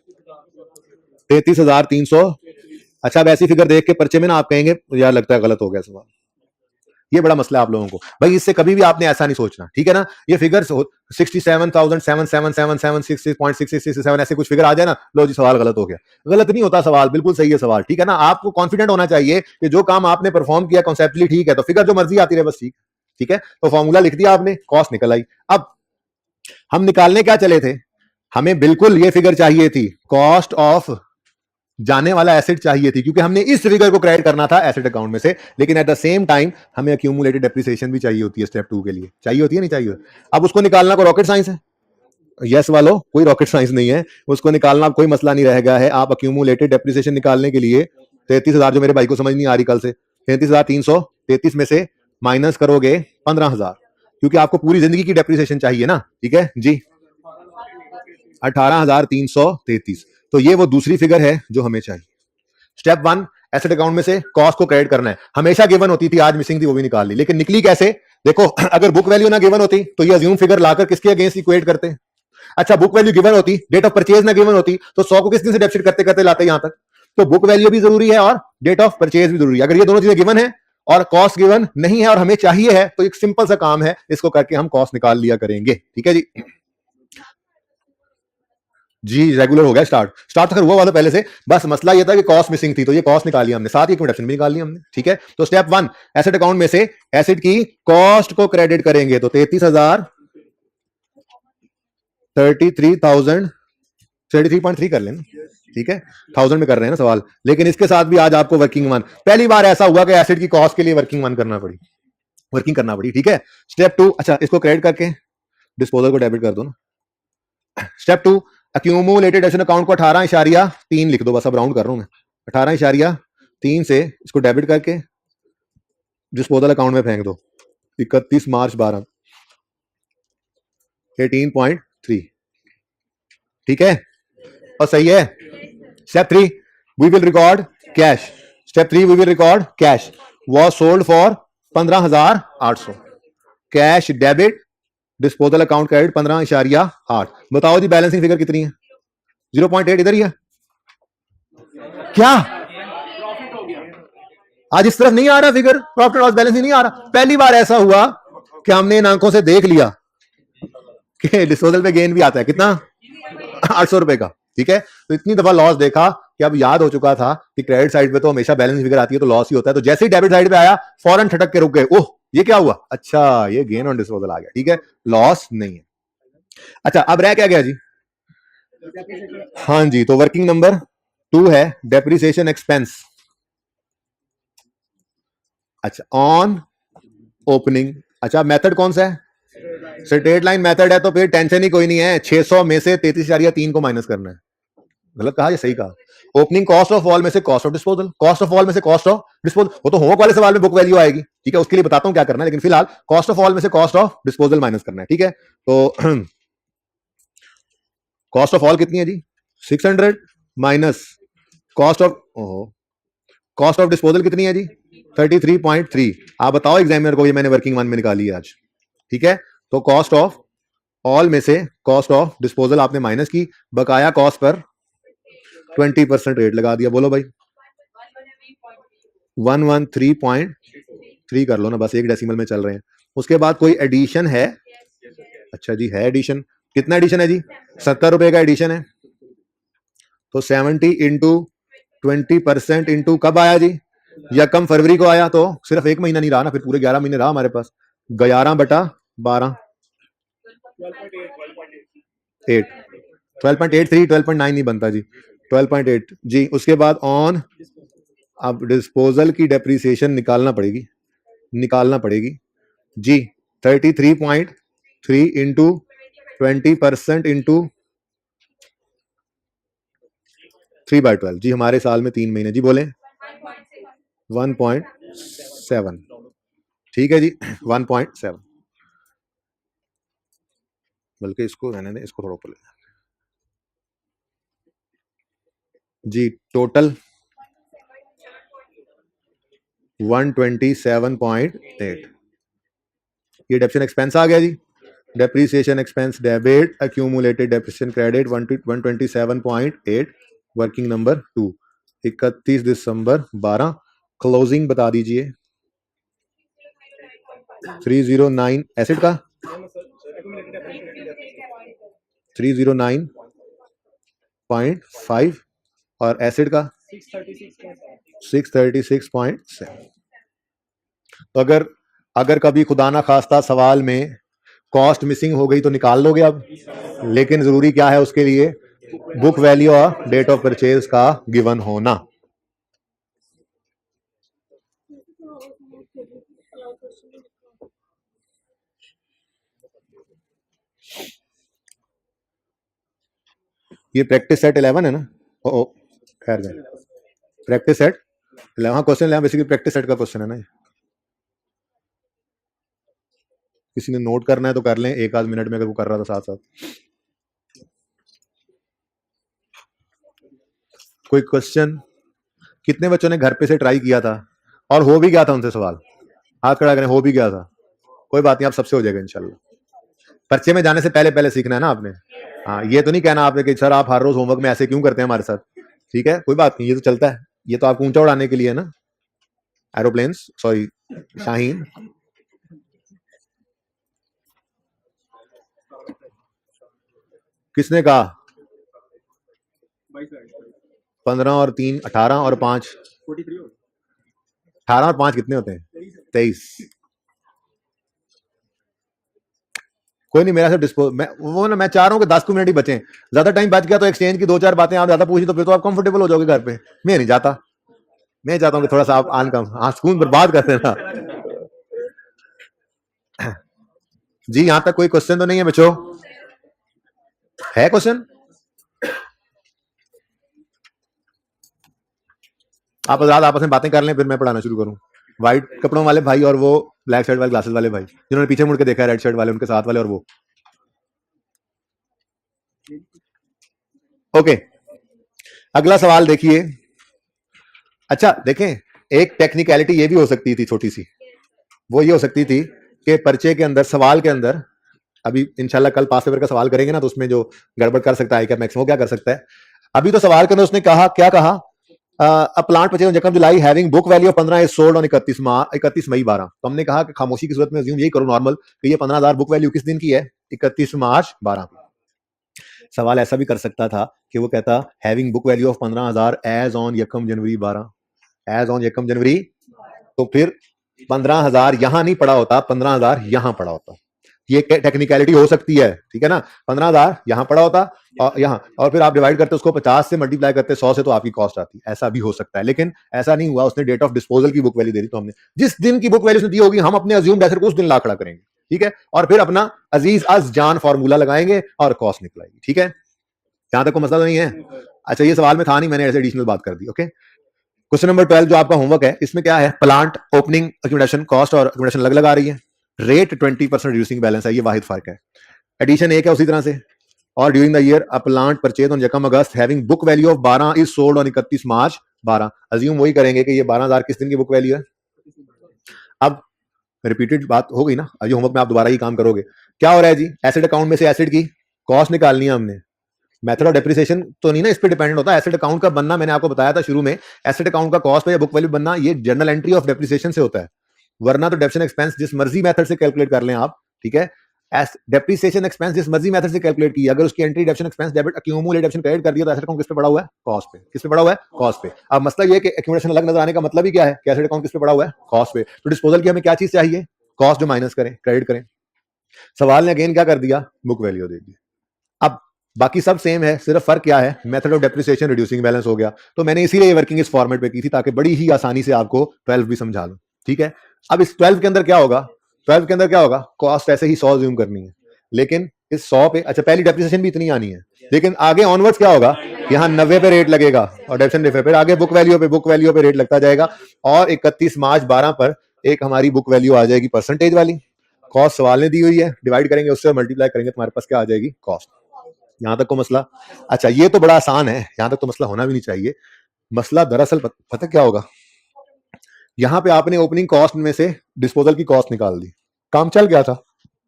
33,300। अच्छा, अब ऐसी फिगर देख के पर्चे में ना आप कहेंगे यार लगता है गलत हो गया सवाल। ये बड़ा मसला है आप लोगों को भाई, इससे कभी भी आपने ऐसा नहीं सोचना, ठीक है ना। ये फिगर 67,777,766.6667 ऐसे कुछ फिगर आ जाए ना, लो जी सवाल गलत हो गया। गलत नहीं होता सवाल, बिल्कुल सही है सवाल, ठीक है ना। आपको कॉन्फिडेंट होना चाहिए कि जो काम आपने परफॉर्म किया कॉन्सेप्टली ठीक है, तो फिगर जो मर्जी आती रहे बस ठीक है। तो फॉर्मूला लिख दिया आपने, कॉस्ट निकल आई। अब हम निकालने क्या चले थे, हमें बिल्कुल ये फिगर चाहिए थी, कॉस्ट ऑफ जाने वाला एसेट चाहिए थी, क्योंकि हमने इस फिगर को क्रेडिट करना था एसेट अकाउंट में से। लेकिन एट द सेम टाइम हमें अक्यूमुलेटेड डेप्रिसिएशन भी चाहिए होती है, स्टेप 2 के लिए चाहिए होती है, नहीं चाहिए। अब उसको निकालना कोई रॉकेट साइंस है, यस वालों, कोई रॉकेट साइंस नहीं है, उसको निकालना कोई मसला नहीं रह गया है। आप अक्यूमुलेटेड डेप्रिसिएशन निकालने के लिए 33,000, जो मेरे भाई को समझ नहीं आ रही कल से, 33,333 में से माइनस करोगे 15,000, क्योंकि आपको पूरी जिंदगी की डेप्रिसिएशन चाहिए ना, ठीक है जी, 18,333। तो ये वो दूसरी फिगर है जो हमें चाहिए। स्टेप 1, एसेट अकाउंट में से कॉस्ट को क्रेडिट करना है। हमेशा गिवन होती थी, आज मिसिंग थी, वो भी निकाल ली। लेकिन निकली कैसे, देखो अगर बुक वैल्यू ना गिवन होती तो ये अज्यूम फिगर लाकर किसके अगेंस्ट इक्वेट करते। अच्छा, बुक वैल्यू गिवन होती, डेट ऑफ परचेज ना गिवन होती, तो 100 को किस दिन से डेबिट करते करते लाते यहां तक। तो बुक वैल्यू भी जरूरी है और डेट ऑफ परचेज भी जरूरी है। अगर ये दोनों चीजें गिवन है और कॉस्ट गिवन नहीं है और हमें चाहिए है, तो एक सिंपल सा काम है, इसको करके हम कॉस्ट निकाल लिया करेंगे, ठीक है जी। जी रेगुलर हो गया, स्टार्ट तो हुआ वाला पहले से, बस मसला ये था कि कॉस्ट मिसिंग थी, तो ये कॉस्ट निकाली हमने, साथ ही रिडक्शन भी निकाल ली हमने, ठीक है। तो स्टेप 1, एसेट अकाउंट में से एसेट की कॉस्ट को क्रेडिट करेंगे, तो 33,000 कर लेना, ठीक है, 1000 में कर रहे हैं ना सवाल। लेकिन इसके साथ भी आज आपको वर्किंग वन, पहली बार ऐसा हुआ कि एसेट की कॉस्ट के लिए वर्किंग करना पड़ी, ठीक है। स्टेप 2, अच्छा इसको क्रेडिट करके डिस्पोजल को डेबिट कर दो ना। स्टेप 2, अक्यूमुलेटेड एसेट अकाउंट को 18.3 लिख दो, बस अब राउंड कर रहा हूं मैं, 18.3 से इसको डेबिट करके डिस्पोजल अकाउंट में फेंक दो, 31 मार्च 12, 18.3, ठीक है, और सही है। Step 3, we will record cash. Step 3, we will record cash was sold for 15,800, cash debit, disposal account credit 15.8। बताओ जी बैलेंसिंग फिगर कितनी है, 0.8 इधर ही है क्या, आज इस तरफ नहीं आ रहा फिगर, प्रॉफिट लॉस बैलेंसिंग नहीं आ रहा। पहली बार ऐसा हुआ कि हमने इन आंखों से देख लिया कि डिस्पोजल पे गेन भी आता है, कितना, 800 रुपए का, ठीक है। तो इतनी दफा लॉस देखा कि अब याद हो चुका था कि क्रेडिट साइड पे तो हमेशा बैलेंस फिगर आती है तो लॉस ही होता है। तो जैसे ही डेबिट साइड पे आया फौरन ठटक के रुक गए, ओह ये क्या हुआ, अच्छा ये गेन ऑन डिस्पोजल आ गया, ठीक है, लॉस नहीं है। अच्छा अब रह क्या गया जी, हाँ जी, तो वर्किंग नंबर 2 है डेप्रिसिएशन एक्सपेंस। अच्छा, ऑन ओपनिंग। अच्छा, मेथड कौन सा है? स्ट्रेट लाइन मेथड है, तो फिर टेंशन ही कोई नहीं है। 600 में से 33,3 को माइनस करना है। गलत कहा या सही कहा? ओपनिंग कॉस्ट ऑफ ऑल में से cost of disposal, cost of all में से कॉस्ट ऑफ डिस्पोजल। वो तो होमवर्क वाले सवाल में बुक वैल्यू आएगी, ठीक है, उसके लिए बताता हूं क्या करना है, लेकिन फिलहाल कॉस्ट ऑफ ऑल में से कॉस्ट ऑफ डिस्पोजल माइनस करना है, ठीक है। तो कॉस्ट ऑफ ऑल कितनी है जी? 600 minus cost of cost of disposal कितनी है जी? 33.3। आप बताओ एग्जामिनर को, ये मैंने वर्किंग वन में निकाली है आज, ठीक है। तो कॉस्ट ऑफ ऑल में से कॉस्ट ऑफ डिस्पोजल आपने माइनस की, बकाया कॉस्ट पर 20% रेट लगा दिया। बोलो भाई, 113.3 कर लो ना, बस एक डेसिमल में चल रहे हैं। उसके बाद कोई एडिशन है? अच्छा जी, है एडिशन। कितना एडिशन है जी? 70 रुपए का एडिशन है। तो 70 इंटू 20% इंटू कब आया जी? या कम फरवरी को आया, तो सिर्फ एक महीना नहीं रहा ना, फिर पूरे 11 महीने रहा हमारे पास। 11/12 8 12.83 12.9 नहीं बनता जी, 12.8 जी। उसके बाद ऑन, अब डिस्पोजल की डेप्रिसिएशन निकालना पड़ेगी जी। 33.3 इंटू 20% इंटू 3/12 जी। हमारे साल में 3 महीने जी, बोले 1.7, ठीक है जी 1.7। बल्कि इसको रहने दें, इसको थोड़ा ऊपर ले जी। टोटल 127.8। ये डेप्रिसिएशन एक्सपेंस आ गया जी। Depreciation expense debit, accumulated depreciation credit 127.8, working number 2, 31 दिसंबर 12। क्लोजिंग बता दीजिए। 309 एसिड का 309.5 और एसिड का 636.7। तो अगर कभी खुदा ना खास्ता सवाल में कॉस्ट मिसिंग हो गई तो निकाल लोगे अब, लेकिन जरूरी क्या है उसके लिए? बुक वैल्यू और डेट ऑफ परचेज का गिवन होना। ये प्रैक्टिस सेट 11 है ना? ओ खैर गए, प्रैक्टिस सेट 11। हाँ, क्वेश्चन 11 बेसिकली प्रैक्टिस सेट का क्वेश्चन है ना। किसी ने नोट करना है तो कर लें, एक आध मिनट में अगर वो कर रहा था साथ साथ। कोई क्वेश्चन? कितने बच्चों ने घर पे से ट्राई किया था और हो भी गया था उनसे सवाल? हाथ खड़ा करें, हो भी गया था। कोई बात नहीं, आप सबसे हो जाएगा इंशाल्लाह। पर्चे में जाने से पहले पहले सीखना है ना आपने। हाँ, ये तो नहीं कहना आपने कि सर आप हर रोज होमवर्क में ऐसे क्यों करते हैं हमारे साथ, ठीक है, कोई बात नहीं, ये तो चलता है। ये तो आपको ऊंचा उड़ाने के लिए है ना, एरोप्लेन्स, सॉरी शाहीन। किसने कहा? 15 और 3 18 और 5 18 और 5 कितने होते हैं? 23। कोई नहीं, मेरा सिर्फ मैं चाह रहा हूँ कि 10 मिनट ही बचे। ज्यादा टाइम बच गया तो एक्सचेंज की 2-4 बातें आप ज्यादा पूछी तो फिर तो आप कंफर्टेबल हो जाओगे घर पे। मैं नहीं चाहता, मैं चाहता हूँ कि थोड़ा सा आप आन कम, हाँ, सुकून बर्बाद कर देना जी। यहां तक कोई क्वेश्चन तो नहीं है बच्चों? है क्वेश्चन? आप आजाद आपस में बातें कर लें, फिर मैं पढ़ाना शुरू करूं। व्हाइट कपड़ों वाले भाई और वो ब्लैक शर्ट वाले ग्लासेस वाले भाई, जिन्होंने पीछे मुड़ के देखा है, रेड शर्ट वाले, उनके साथ वाले और वो। ओके, अगला सवाल देखिए। अच्छा देखें, एक टेक्निकलिटी ये भी हो सकती थी छोटी सी, वो ये हो सकती थी कि पर्चे के अंदर, सवाल के अंदर, अभी इंशाल्लाह कल पास पेपर का सवाल करेंगे ना, तो उसमें जो गड़बड़ कर सकता है क्या मैक्सिमम क्या कर सकता है। अभी तो सवाल के अंदर उसने कहा, क्या कहा? अ प्लांट परचेज जकम जुलाई having book value of 15 is sold on 31 मई 12। तो हमने कहा कि खामोशी की सूरत में अज्यूम यही करो नॉर्मल कि ये 15,000 बुक वैल्यू किस दिन की है? 31 मार्च 12। सवाल ऐसा भी कर सकता था कि वो कहता having book value of 15,000 as on यकम जनवरी 12, एज ऑन यकम जनवरी। तो फिर 15,000 यहां नहीं पड़ा होता, 15,000 यहां पड़ा होता। ये टेक्निकलिटी हो सकती है, ठीक है ना। 15,000 यहां पड़ा होता और यहां, और फिर आप डिवाइड करते उसको 50 से मल्टीप्लाई करते 100 से, तो आपकी कॉस्ट आती। ऐसा भी हो सकता है, लेकिन ऐसा नहीं हुआ। उसने डेट ऑफ डिस्पोजल की बुक वैल्यू दे दी, तो हमने जिस दिन की बुक वैल्यू उसने दी होगी हम अपने अज्यूम्ड एसेट को उस दिन ला खड़ा करेंगे, ठीक है, और फिर अपना अजीज अज जान फॉर्मूला लगाएंगे और कॉस्ट निकलाएगी, ठीक है। यहां तक कोई मसला तो नहीं है? अच्छा, ये सवाल में था नहीं, मैंने ऐसे एडिशनल बात कर दी, ओके। क्वेश्चन नंबर 12 जो आपका होमवर्क है, इसमें क्या है, प्लांट ओपनिंग अक्यूमुलेशन कॉस्ट और अक्यूमुलेशन अलग अलग आ रही है, रेट 20% रिड्यूसिंग बैलेंस है, ये वाहिद फर्क है। एडिशन एक है उसी तरह से, और during the year a plant purchase on यकम अगस्त having book value of 12 is sold on 31 March 12। Assume वही करेंगे कि ये 12,000 किस दिन की बुक वैल्यू है। अब रिपीटेड बात हो गई ना, अभी होमवर्क में आप दोबारा ही काम करोगे। क्या हो रहा है जी, एसेट अकाउंट में से एसेट की कॉस्ट निकालनी है हमने। मेथड ऑफ डेप्रिसिएशन तो नहीं ना इस पे डिपेंडेंट होता है। एसेट अकाउंट का बनना, मैंने आपको बताया था शुरू में, एसेट अकाउंट का कॉस्ट या बुक वैल्यू बनना ये जर्नल एंट्री ऑफ डेप्रिसिएशन से होता है, वरना तो डेप्रिसिएशन एक्सपेंस जिस मर्जी मेथड से कैलकुलेट कर लें आप, ठीक है। डेप्रिसिएशन एक्सपेंस जिस मर्जी मेथड से कैलकुलेट की, अगर उसकी entry depreciation expense debit accumulate depreciation credit कर दिया तो एसेट अकाउंट किस पे पड़ा हुआ है, कॉस्ट पे। किस पे पड़ा हुआ है, कॉस्ट पे। अब मसला ये है कि एक्यूमुलेशन अलग नजर आने का मतलब ही क्या है कि एसेट अकाउंट किस पे पड़ा हुआ है, कॉस्ट पे। तो डिस्पोजल की हमें क्या चीज चाहिए, कॉस्ट जो माइनस करें, क्रेडिट करें। सवाल ने अगेन क्या कर दिया, बुक वैल्यू दे दी। अब बाकी सब सेम है, सिर्फ फर्क क्या है, method of depreciation reducing balance हो गया। तो मैंने इसीलिए वर्किंग इस फॉर्मेट पे की थी ताकि बड़ी ही आसानी से आपको 12 भी समझा लूं, ठीक है। अब इस 12 के अंदर क्या होगा, 12 के अंदर क्या होगा, कॉस्ट ऐसे ही 100 ज्यूम करनी है, लेकिन इस 100 पे, अच्छा पहली डेप्रिसिएशन भी इतनी आनी है, लेकिन आगे ऑनवर्ड्स क्या होगा, यहाँ 90 पे रेट लगेगा और डेप्रिसिएशन पे आगे बुक वैल्यू पे रेट लगता जाएगा, और 31 मार्च 12 पर एक हमारी बुक वैल्यू आ जाएगी परसेंटेज वाली। कॉस्ट सवाल ने दी हुई है, डिवाइड करेंगे उससे, मल्टीप्लाई करेंगे, तुम्हारे पास क्या आ जाएगी, कॉस्ट। यहां तक को मसला, अच्छा ये तो बड़ा आसान है, यहां तक तो मसला होना भी नहीं चाहिए। मसला दरअसल पता क्या होगा, यहां पे आपने ओपनिंग कॉस्ट में से डिस्पोजल की कॉस्ट निकाल दी, काम चल गया था,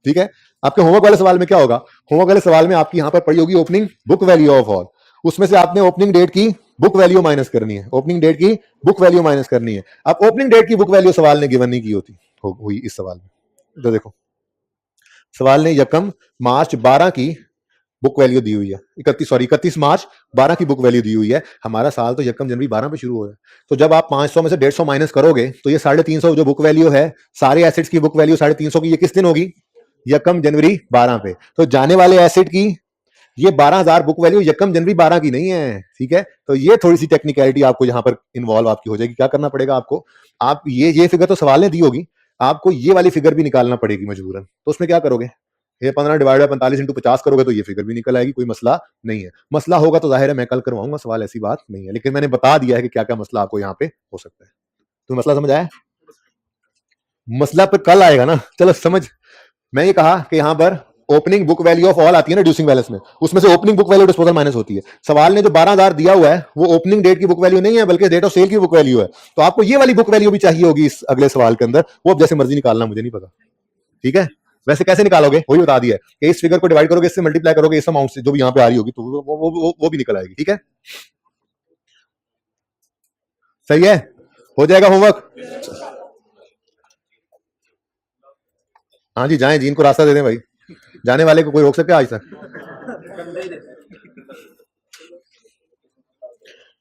ठीक है। आपके होमवर्क वाले सवाल में क्या होगा, होमवर्क वाले सवाल में आपकी यहां पर पड़ी होगी opening book value of all, उसमें से आपने ओपनिंग डेट की बुक वैल्यू माइनस करनी है, ओपनिंग डेट की बुक वैल्यू माइनस करनी है। अब ओपनिंग डेट की बुक वैल्यू सवाल ने गिवन नहीं की होती, हुई इस सवाल में। तो देखो सवाल ने यकम मार्च 12 की बुक वैल्यू दी हुई है, 31 मार्च 12 की बुक वैल्यू दी हुई है। हमारा साल तो यकम जनवरी 12 पे शुरू हो रहा है, तो जब आप 500 में से 150 माइनस करोगे तो ये 350 जो बुक वैल्यू है, सारे एसेट्स की बुक वैल्यू 350 की, ये किस दिन होगी, यकम जनवरी 12 पे। तो जाने वाले एसेट की ये 12,000 बुक वैल्यू यकम जनवरी 12 की नहीं है, ठीक है। तो ये थोड़ी सी टेक्निकलिटी आपको यहां पर इन्वॉल्व आपकी हो जाएगी। क्या करना पड़ेगा आपको, आप ये फिगर तो सवाल ने दी होगी, आपको ये वाली फिगर भी निकालना पड़ेगी मजबूरन। तो उसमें क्या करोगे, ये 15 डिवाइड बाय 45 इंटू 50 करोगे तो ये फिगर भी निकल आएगी, कोई मसला नहीं है। मसला होगा तो जाहिर है मैं कल करवाऊंगा सवाल, ऐसी बात नहीं है, लेकिन मैंने बता दिया है कि क्या क्या मसला आपको यहाँ पे हो सकता है। तो मसला समझ आया, मसला पर कल आएगा ना, चलो समझ। मैं ये कहा कि यहाँ पर opening book value of all आती है ना रिड्यूसिंग बैलेंस में, उसमें से opening book value disposal minus होती है। सवाल ने जो 12,000 दिया हुआ है वो ओपनिंग डेट की बुक वैल्यू नहीं है, बल्कि डेट ऑफ सेल की बुक वैल्यू है। तो आपको ये वाली बुक वैल्यू भी चाहिए होगी इस अगले सवाल के अंदर, वो अब जैसे मर्जी निकालना, मुझे नहीं पता, ठीक है। वैसे कैसे निकालोगे वही बता दिया है कि इस फिगर को डिवाइड करोगे, इससे मल्टीप्लाई करोगे इस अमाउंट से जो भी यहाँ पे आ रही होगी, तो वो भी निकल आएगी, ठीक है। सही है, हो जाएगा होमवर्क। हाँ जी जाएं जी, इनको रास्ता दे दें भाई, जाने वाले को कोई रोक सकता है आज तक।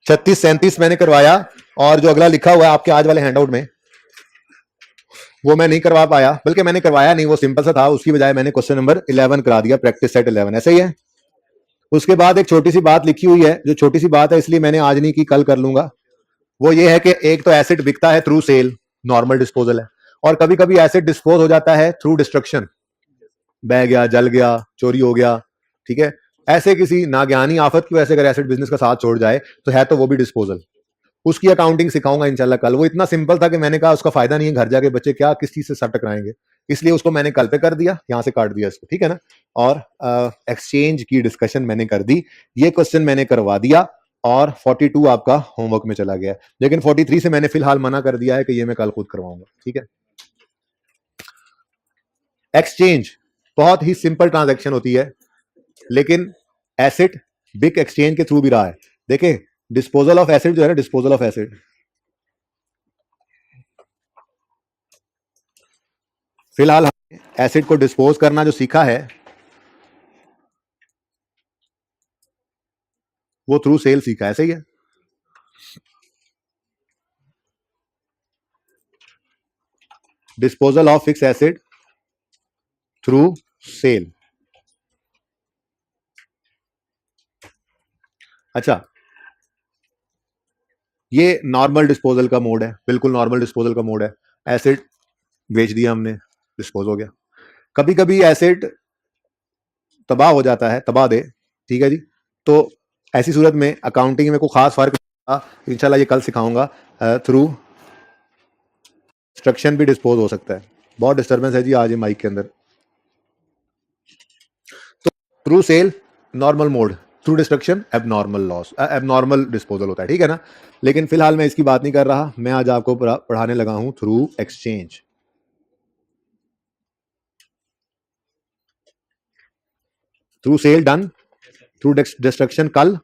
36-37 मैंने करवाया, और जो अगला लिखा हुआ है आपके आज वाले हैंडआउट में वो मैं नहीं करवा पाया, बल्कि मैंने करवाया नहीं, वो सिंपल सा था, उसकी बजाय मैंने क्वेश्चन नंबर 11 करा दिया, प्रैक्टिस सेट 11, ऐसे ही है। उसके बाद एक छोटी सी बात लिखी हुई है, जो छोटी सी बात है इसलिए मैंने आज नहीं की, कल कर लूंगा। वो ये है कि एक तो एसेट बिकता है थ्रू सेल, नॉर्मल डिस्पोजल है, और कभी कभी एसेट डिस्पोज हो जाता है थ्रू डिस्ट्रक्शन, बह गया, जल गया, चोरी हो गया, ठीक है। ऐसे किसी नाज्ञानी आफत की वजह से अगर एसेट बिजनेस का साथ छोड़ जाए तो है तो वो भी डिस्पोजल, उसकी अकाउंटिंग सिखाऊंगा इंशाल्लाह कल। वो इतना सिंपल था कि मैंने कहा उसका फायदा नहीं है, घर जाके बच्चे क्या किस चीज से सर टकराएंगे, इसलिए उसको मैंने कल पे कर दिया, यहां से काट दिया इसको, ठीक है ना। और एक्सचेंज की डिस्कशन मैंने कर दी, ये क्वेश्चन मैंने करवा दिया, और 42 आपका होमवर्क में चला गया, लेकिन 43 से मैंने फिलहाल मना कर दिया है कि ये मैं कल खुद करवाऊंगा, ठीक है। एक्सचेंज बहुत ही सिंपल ट्रांजैक्शन होती है, लेकिन एसेट बिग एक्सचेंज के थ्रू भी रहा है। देखें डिस्पोजल ऑफ एसेट जो है ना, डिस्पोजल ऑफ एसेट, फिलहाल हमने एसिड को डिस्पोज करना जो सीखा है वो थ्रू सेल सीखा है, सही है। Disposal of fix asset through sale. अच्छा, ये नॉर्मल डिस्पोजल का मोड है, बिल्कुल नॉर्मल डिस्पोजल का मोड है। एसेट बेच दिया हमने, डिस्पोज हो गया। कभी कभी एसेट तबाह हो जाता है, तबाह दे, ठीक है जी। तो ऐसी सूरत में अकाउंटिंग में कोई खास फर्क इंशाल्लाह ये कल सिखाऊंगा। थ्रू डिस्ट्रक्शन भी डिस्पोज हो सकता है। बहुत डिस्टर्बेंस है जी आज ये माइक के अंदर। तो through sale normal mode, through destruction abnormal loss, abnormal disposal होता है, ठीक है ना। लेकिन फिलहाल मैं इसकी बात नहीं कर रहा, मैं आज आपको पढ़ाने लगा हूं through exchange. Through sale done, through destruction कल,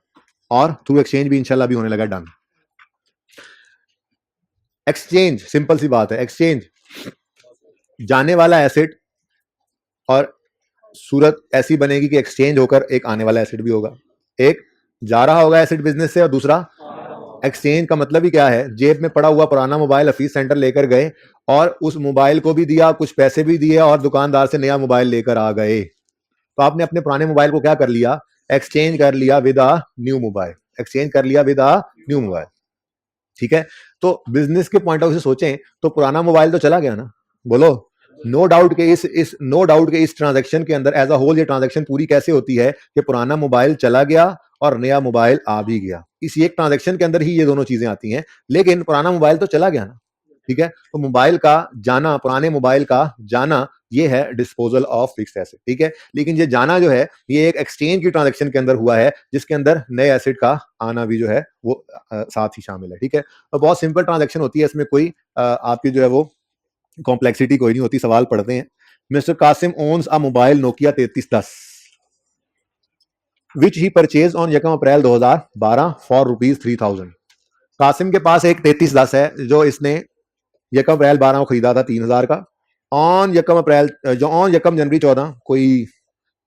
और थ्रू एक्सचेंज भी इंशाल्लाह भी होने लगा डन। एक्सचेंज सिंपल सी बात है। एक्सचेंज जाने वाला एसेट, और सूरत ऐसी बनेगी कि एक्सचेंज होकर एक आने वाला एसेट भी होगा। एक जा रहा होगा एसेट बिजनेस से, और दूसरा एक्सचेंज का मतलब ही क्या है, जेब में पड़ा हुआ पुराना मोबाइल ऑफिस सेंटर लेकर गए और उस मोबाइल को भी दिया, कुछ पैसे भी दिए और दुकानदार से नया मोबाइल लेकर आ गए। तो आपने अपने पुराने मोबाइल को क्या कर लिया, एक्सचेंज कर लिया with a new mobile, exchange कर लिया विद अ न्यू मोबाइल, ठीक है। तो बिजनेस के पॉइंट ऑफ व्यू से सोचें तो पुराना मोबाइल तो चला गया ना, बोलो। नो डाउट के इस ट्रांजैक्शन के अंदर एज अ होल ये ट्रांजैक्शन पूरी कैसे होती है कि पुराना मोबाइल चला गया और नया मोबाइल आ भी गया। इस एक ट्रांजैक्शन के अंदर ही ये दोनों चीजें आती हैं। लेकिन पुराना मोबाइल तो चला गया ना, ठीक है। तो मोबाइल का जाना, पुराने मोबाइल का जाना, ये है डिस्पोजल ऑफ फिक्स्ड एसेट, ठीक है। लेकिन ये जाना जो है ये एक एक्सचेंज की ट्रांजैक्शन के अंदर हुआ है, जिसके अंदर नए एसेट का आना भी जो है वो साथ ही शामिल है, ठीक है। और बहुत सिंपल ट्रांजैक्शन होती है, इसमें कोई आपकी जो है वो कॉम्प्लेक्सिटी कोई नहीं होती। सवाल पढ़ते हैं। Mr Qasim owns a mobile Nokia 3310 which he purchase on 1 April 2012 for ₹3000। Qasim के पास एक 3310 है जो इसने 1 अप्रैल 12 को खरीदा था 3000 का। ऑन 1 अप्रैल जो ऑन 1 जनवरी 14 कोई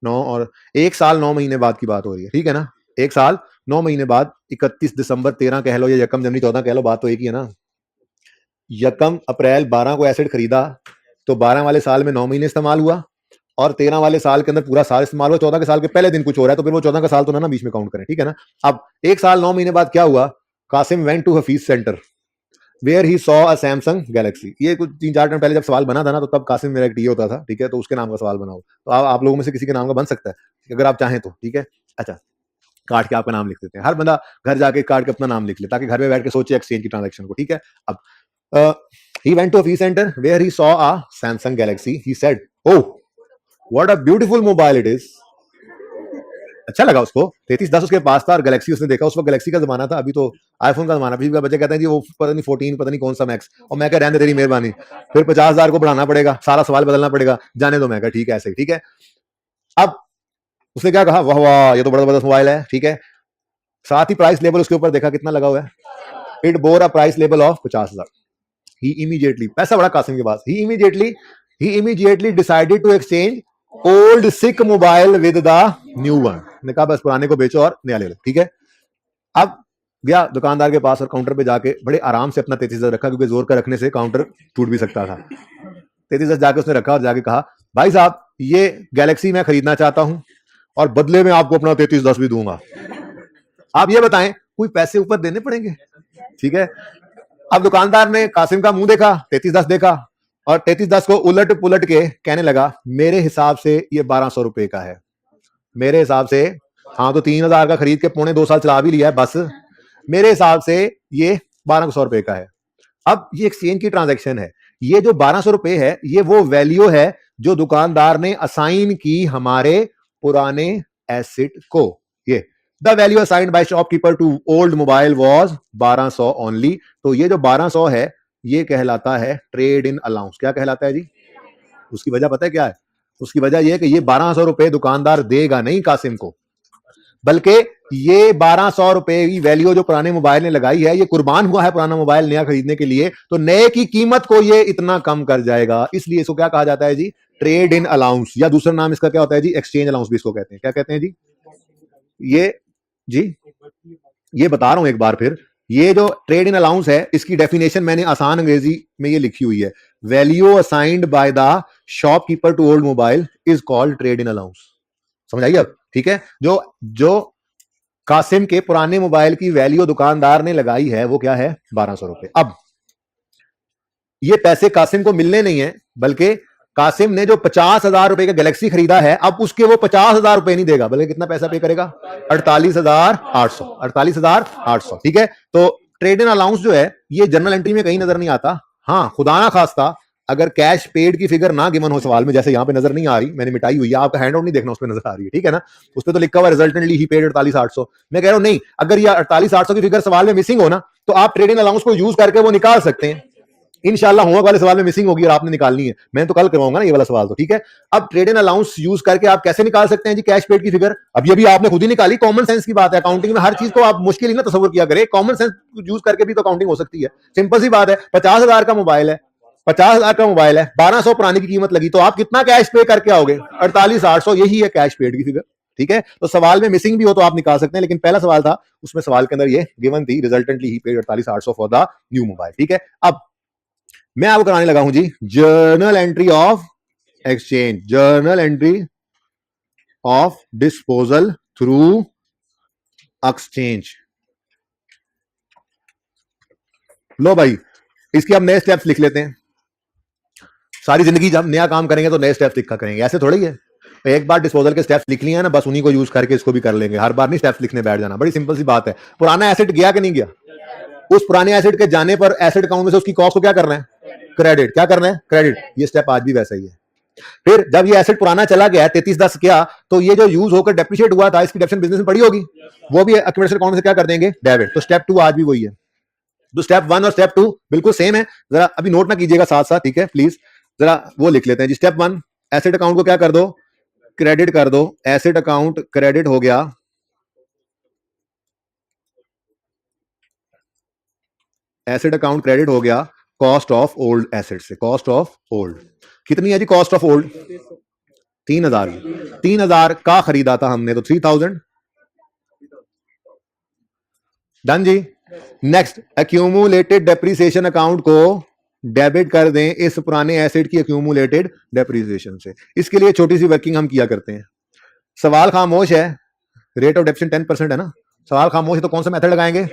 9 और 1 साल 9 महीने बाद की बात हो रही है, ठीक है ना। 1 साल 9 महीने बाद 31 दिसंबर 13 कह लो या 1 जनवरी 14 कह लो, बात तो एक ही है ना। 1 अप्रैल 12 को एसेट खरीदा तो 12 वाले साल में 9 महीने इस्तेमाल हुआ और 13 वाले साल के अंदर पूरा साल इस्तेमाल हुआ। 14 के साल के पहले दिन कुछ हो रहा है तो फिर वो 14 का साल तो ना बीच में काउंट करें, ठीक है ना। अब 1 साल 9 महीने बाद क्या हुआ, Qasim went to Hafeez centre where he saw a Samsung Galaxy. ये कुछ 3-4 दिन पहले जब सवाल बना था ना, तो तब कासिम मेरा एक टीए होता था, ठीक है। तो उसके नाम का सवाल बना हो, तो आप लोगों में से किसी के नाम का बन सकता है अगर आप चाहें तो, ठीक है। अच्छा, काट के आपका नाम लिख देते हैं। हर बंदा घर जाके काट के अपना नाम लिख ले ताकि घर में बैठ के सोचे एक्सचेंज की ट्रांजैक्शन को, ठीक है। अब he went to a fee center where he saw a Samsung Galaxy. He said, "Oh, what a beautiful mobile it is." अच्छा लगा उसको। 3310 उसके पास था और गैलेक्सी उसने देखा। उस वक्त गैलेक्सी का जमाना था, अभी तो आईफोन का जमाना। पिछली बार बच्चे कहते हैं जी वो पता नहीं 14 पता नहीं कौन सा मैक्स, और मैं कह रहने तेरी मेहरबानी, फिर 50,000 को बढ़ाना पड़ेगा, सारा सवाल बदलना पड़ेगा, जाने दो। मैं कहा ठीक है, ऐसे ही ठीक है। अब उसने क्या कहा, वाह वाह ये तो बड़ा जबरदस्त मोबाइल है, ठीक है। साथ ही प्राइस लेबल उसके ऊपर देखा कितना लगा हुआ है, it bore a price label of 50,000। He immediately, पैसा बड़ा कासिम के पास, he immediately decided to exchange old sick mobile with the new one. ने कहा बस पुराने को बेचो और नया ले लो, ठीक है। अब गया दुकानदार के पास और काउंटर पे जाके बड़े आराम से अपना 33,000 रखा, क्योंकि जोर का रखने से काउंटर टूट भी सकता था। 33,000 जाके उसने रखा और जाके कहा, भाई साहब ये गैलेक्सी मैं खरीदना चाहता हूं और बदले में आपको अपना 3310 भी दूंगा। आप ये बताएं कोई पैसे ऊपर देने पड़ेंगे, ठीक है। अब दुकानदार ने कासिम का मुंह देखा, 3310 देखा और 3310 को उलट पुलट के कहने लगा, मेरे हिसाब से ये 1200 रुपए का है, मेरे हिसाब से। हाँ तो 3,000 का खरीद के 2.25 साल चला भी लिया है, बस मेरे हिसाब से ये 1200 रुपए का है। अब ये एक्सचेंज की ट्रांजैक्शन है। ये जो 1200 रुपए है ये वो वैल्यू है जो दुकानदार ने असाइन की हमारे पुराने एसेट को। ये the value assigned by shopkeeper to old mobile was 1200 only. तो ये जो 1200 है ये कहलाता है ट्रेड इन अलाउंस। क्या कहलाता है जी? उसकी वजह पता है क्या है? उसकी वजह यह है कि ये 1200 रुपए दुकानदार देगा नहीं कासिम को, बल्कि ये 1200 रुपए की वैल्यू जो पुराने मोबाइल ने लगाई है, ये कुर्बान हुआ है पुराना मोबाइल नया खरीदने के लिए, तो नए की कीमत को ये इतना कम कर जाएगा। इसलिए इसको क्या कहा जाता है जी? ट्रेड इन अलाउंस, या दूसरा नाम इसका क्या होता है जी? एक्सचेंज अलाउंस भी इसको कहते हैं। क्या कहते हैं जी? ये जी ये बता रहा हूं एक बार फिर। ये जो ट्रेड इन अलाउंस है इसकी डेफिनेशन मैंने आसान अंग्रेजी में ये लिखी हुई है, value assigned by the shopkeeper to old mobile is called trade in allowance. समझ आइए अब, ठीक है। जो जो कासिम के पुराने मोबाइल की वैल्यू दुकानदार ने लगाई है वो क्या है, 1200 रुपए। अब ये पैसे कासिम को मिलने नहीं है, बल्कि कासिम ने जो 50,000 रुपए का गैलेक्सी खरीदा है, अब उसके वो 50,000 रुपए नहीं देगा, बल्कि कितना पैसा पे करेगा, 48,800। 48,800, ठीक है। तो ट्रेड इन अलाउंस जो है ये जनरल एंट्री में कहीं नजर नहीं आता। हाँ, खुदा ना खास्ता अगर कैश पेड की फिगर ना गिवन हो सवाल में, जैसे यहां पे नजर नहीं आ रही, मैंने मिटाई हुई है, आपका हैंड आउट नहीं देखना, उसमें नजर आ रही है, ठीक है ना। उस पर तो लिखा हुआ रिजल्टेंटली ही पेड 48,800। मैं कह रहा हूं नहीं, अगर ये 48,800 की फिगर सवाल में मिसिंग हो ना, तो आप ट्रेड इन अलाउंस को यूज करके वो निकाल सकते हैं। इंशाल्लाह होमवर्क वाले सवाल में मिसिंग होगी और आपने निकालनी है, मैं तो कल करवाऊंगा ना ये वाला सवाल, तो ठीक है। अब ट्रेड इन अलाउंस यूज करके आप कैसे निकाल सकते हैं जी कैश पेड की फिगर, अब ये भी आपने खुद ही निकाली, कॉमन सेंस की बात है। अकाउंटिंग में हर चीज को आप मुश्किल ही ना तस्वर किया करें, कॉमन सेंस यूज करके भी तो अकाउंटिंग हो सकती है। सिंपल सी बात है, 50,000 का मोबाइल है, 50,000 का मोबाइल है, 1200 पुरानी की कीमत लगी, तो आप कितना कैश पे करके आओगे, 48,800, यही है कैश पेड की फिगर, ठीक है। तो सवाल में मिसिंग भी हो तो आप निकाल सकते हैं, लेकिन पहला सवाल था उसमें सवाल के अंदर ये गिवन थी, resultantly he paid 48,800 for the new mobile, ठीक है। अब मैं आपको कराने लगा हूं जी journal entry of exchange, journal entry of disposal through exchange. लो भाई, इसके अब नए स्टेप्स लिख लेते हैं। सारी जिंदगी जब नया काम करेंगे तो नए स्टेप्स लिखा करेंगे, ऐसे थोड़ी है। एक बार डिस्पोजल के स्टेप्स लिख लिए हैं ना, बस उन्हीं को यूज करके इसको भी कर लेंगे, हर बार नहीं स्टेप्स लिखने बैठ जाना। बड़ी सिंपल सी बात है, पुराना एसेट गया कि नहीं गया, उस पुराने एसेट के जाने पर एसेट अकाउंट में से उसकी कॉस्ट को क्या करना है, क्रेडिट। क्या करना है, क्रेडिट। ये स्टेप आज भी वैसा ही है। फिर जब ये एसेट पुराना चला गया 3310 क्या, तो ये जो यूज होकर डेप्रिशिएट हुआ था, इसकी डेप्रिसिएशन बिजनेस में पड़ी होगी, वो भी एक्यूमुलेशन अकाउंट में से क्या कर देंगे, डेबिट। तो स्टेप 2 आज भी वही है। तो स्टेप 1 और स्टेप 2 बिल्कुल सेम है, जरा अभी नोट ना कीजिएगा साथ साथ, ठीक है प्लीज। जरा वो लिख लेते हैं जी। स्टेप 1, एसेट अकाउंट को क्या कर दो, क्रेडिट कर दो। एसेट अकाउंट क्रेडिट हो गया, एसेट अकाउंट क्रेडिट हो गया कॉस्ट ऑफ ओल्ड एसेट से। कॉस्ट ऑफ ओल्ड कितनी है जी, कॉस्ट ऑफ ओल्ड 3,000। 3,000 का खरीदा था हमने, तो 3,000 डन जी। नेक्स्ट, एक्यूमुलेटेड डेप्रिसिएशन अकाउंट को डेबिट कर दें इस पुराने एसेट की एक्यूमुलेटेड डेप्रिसिएशन से। इसके लिए छोटी सी वर्किंग हम किया करते हैं। सवाल खामोश है, रेट ऑफ डेप्रिसिएशन 10% है ना, सवाल खामोश है, तो कौन सा मेथड लगाएंगे,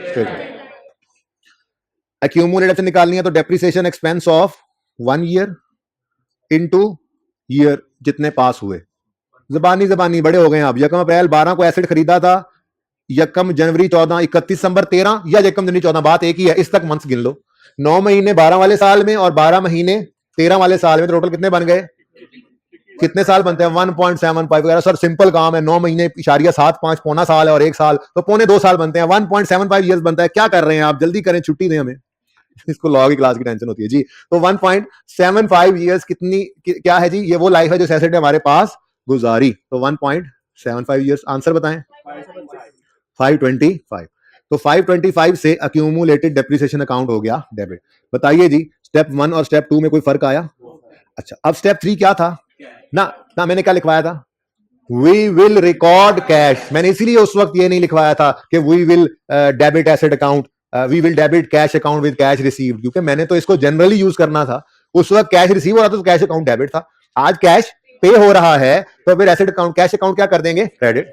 एक्यूमुलेटेड निकालनी है, तो depreciation expense of 1 year into year जितने पास हुए। जबानी जबानी बड़े हो गए आप। यकम अप्रैल 12 को एसेट खरीदा था, यकम जनवरी 14, 31 दिसंबर 13, या यकम जनवरी 14, बात एक ही है, इस तक मंथ्स गिन लो। 9 महीने 12 वाले साल में और 12 महीने 13 वाले साल में, टोटल कितने बन गए, कितने साल बनते हैं, 1.75 वगैरह। सर सिंपल काम है, 9 महीने इशारिया 7.5 पौना साल है और 1 साल, तो पौने 2 साल बनते हैं, 1.75 ईयर्स बनता है। क्या कर रहे हैं आप, जल्दी करें, छुट्टी दें हमें, इसको लॉ की क्लास की टेंशन होती है जी। तो 1.75 ईयर्स कितनी क्या है जी, ये वो लाइफ है जो एसेट ने हमारे पास गुजारी। तो 1.75 ईयर्स, आंसर बताएं, 525। तो 525 से एक्यूमुलेटेड डेप्रिसिएशन अकाउंट हो गया डेबिट। बताइए जी, स्टेप 1 और स्टेप 2 में कोई फर्क आया? अच्छा, अब स्टेप 3 क्या था ना मैंने क्या लिखवाया था, वी विल रिकॉर्ड कैश। मैंने इसीलिए उस वक्त ये नहीं लिखवाया था कि we will debit asset account, we will debit cash account with cash received, क्योंकि मैंने तो इसको जनरली यूज करना था। उस वक्त कैश रिसीव हो रहा था तो कैश अकाउंट डेबिट था, आज कैश पे हो रहा है तो फिर एसेट अकाउंट कैश अकाउंट क्या कर देंगे, क्रेडिट,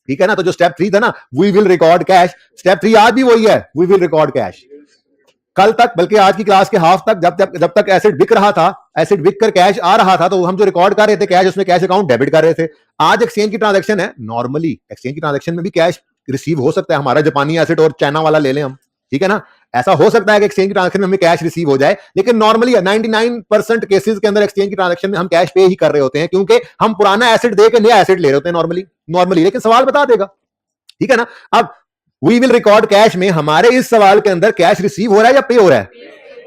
ठीक है ना। तो जो स्टेप 3 था ना, we will record cash, step 3 आज भी वही है, वी विल रिकॉर्ड कैश। कल तक, बल्कि आज की क्लास के हाफ तक, जब तक एसेट बिक रहा था, एसेट बिक कर कैश आ रहा था, तो हम जो रिकॉर्ड कर रहे थे कैश, उसमें कैश अकाउंट डेबिट कर रहे थे। आज एक्सचेंज की ट्रांजैक्शन है, नॉर्मली एक्सचेंज की ट्रांजैक्शन में भी कैश रिसीव हो सकता है, हमारा जापानी एसेट और चाइना वाला ले लें हम, ठीक है ना। ऐसा हो सकता है कि एक्सचेंज की ट्रांजैक्शन में हमें कैश रिसीव हो जाए, लेकिन नॉर्मली 99% केसेस के अंदर एक्सचेंज की ट्रांजैक्शन में हम कैश पे ही कर रहे होते हैं, क्योंकि हम पुराना एसेट दे के नया एसेट ले रहे होते हैं नॉर्मली। लेकिन सवाल बता देगा, ठीक है ना। अब वी विल रिकॉर्ड कैश में हमारे इस सवाल के अंदर कैश रिसीव हो रहा है या पे हो रहा है,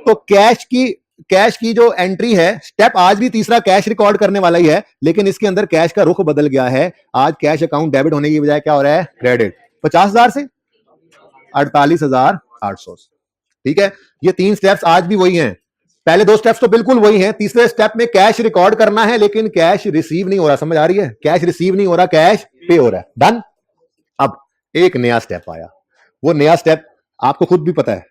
तो कैश की जो एंट्री है, स्टेप आज भी तीसरा कैश रिकॉर्ड करने वाला ही है, लेकिन इसके अंदर कैश का रुख बदल गया है। आज कैश अकाउंट डेबिट होने की बजाय क्या हो रहा है, क्रेडिट। 50,000 से 48,800, ठीक है। ये 3 स्टेप्स आज भी वही हैं, पहले 2 स्टेप्स तो बिल्कुल वही हैं। तीसरे स्टेप में कैश रिकॉर्ड करना है, लेकिन कैश रिसीव नहीं हो रहा, समझ आ रही है, कैश रिसीव नहीं हो रहा, कैश पे हो रहा है, डन। अब एक नया स्टेप आया, वो नया स्टेप आपको खुद भी पता है,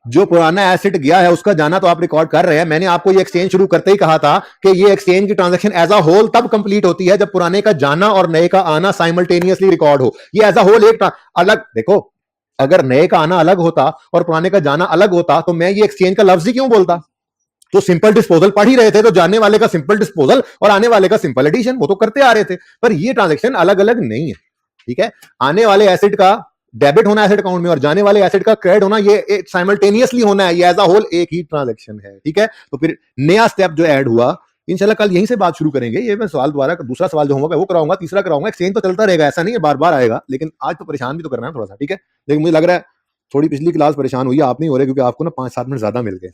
जो पुराना एसेट गया है उसका जाना तो आप रिकॉर्ड कर रहे हैं। मैंने आपको ये एक्सचेंज शुरू करते ही कहा था कि ये एक्सचेंज की ट्रांजैक्शन एज अ होल तब कंप्लीट होती है जब पुराने का जाना और नए का आना साइमल्टेनियसली रिकॉर्ड हो। ये एज अ होल एक अलग, देखो अगर नए का आना अलग होता और पुराने का जाना अलग होता तो मैं ये एक्सचेंज का लफ्ज ही क्यों बोलता। तो सिंपल डिस्पोजल पढ़ ही रहे थे, तो जाने वाले का सिंपल डिस्पोजल और आने वाले का सिंपल एडिशन वो तो करते आ रहे थे, पर ये ट्रांजैक्शन अलग अलग नहीं है। ठीक है, आने वाले एसेट का डेबिट होना एसेट अकाउंट में और जाने वाले एसेट का क्रेडिट होना ये साइमल्टेनियसली होना है, ये एज अ होल एक ही ट्रांजैक्शन है। ठीक है, तो फिर नया स्टेप जो ऐड हुआ, इंशाल्लाह कल यहीं से बात शुरू करेंगे। ये मैं सवाल दोबारा दूसरा सवाल जो होगा वो कराऊंगा, तीसरा कराऊंगा। एक्सचेंज तो चलता रहेगा, ऐसा नहीं है बार बार आएगा, लेकिन आज तो परेशान भी तो करना है थोड़ा सा। ठीक है, लेकिन मुझे लग रहा है थोड़ी पिछली क्लास परेशान हुई, आप नहीं हो रहे क्योंकि आपको ना 5-7 मिनट ज्यादा मिल गए।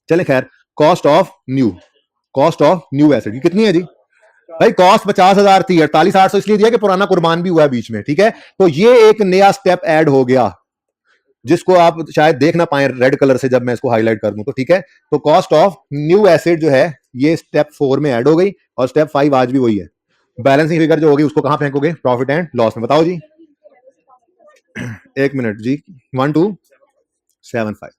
चले खैर, कॉस्ट ऑफ न्यू एसेट की कितनी है जी भाई? कॉस्ट 50,000 थी, 48,800 इसलिए दिया कि पुराना कुर्बान भी हुआ है बीच में। ठीक है, तो ये एक नया स्टेप ऐड हो गया जिसको आप शायद देख ना पाए रेड कलर से जब मैं इसको हाईलाइट कर दूं तो। ठीक है, तो कॉस्ट ऑफ न्यू एसेट जो है ये स्टेप 4 में ऐड हो गई और स्टेप 5 आज भी वही है। बैलेंसिंग फिगर जो होगी उसको कहां फेंकोगे? प्रॉफिट एंड लॉस में। बताओ जी, एक मिनट जी, 1275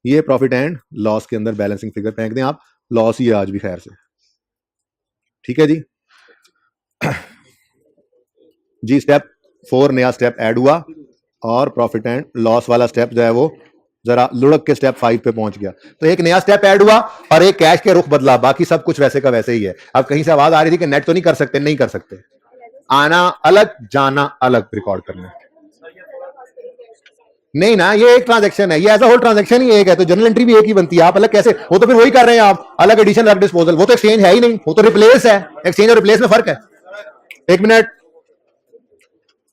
ये प्रॉफिट एंड लॉस के अंदर बैलेंसिंग फिगर फेंक दें आप। लॉस ही है आज भी खैर से। ठीक है जी, जी स्टेप 4 नया स्टेप ऐड हुआ और प्रॉफिट एंड लॉस वाला स्टेप जो है वो जरा लुढ़क के स्टेप 5 पे पहुंच गया। तो एक नया स्टेप ऐड हुआ और एक कैश के रुख बदला, बाकी सब कुछ वैसे का वैसे ही है। अब कहीं से आवाज आ रही थी कि नेट तो नहीं कर सकते, नहीं कर सकते, आना अलग जाना अलग रिकॉर्ड करना नहीं ना, ये एक ट्रांजैक्शन है, ये एज अ होल ट्रांजैक्शन ही एक है, तो जर्नल एंट्री भी एक ही बनती है। आप अलग कैसे? वो तो फिर वही कर रहे हैं आप, अलग एडिशन अलग डिस्पोजल, वो तो एक्सचेंज है ही नहीं, वो तो रिप्लेस है। एक्सचेंज और रिप्लेस में फर्क है। एक मिनट,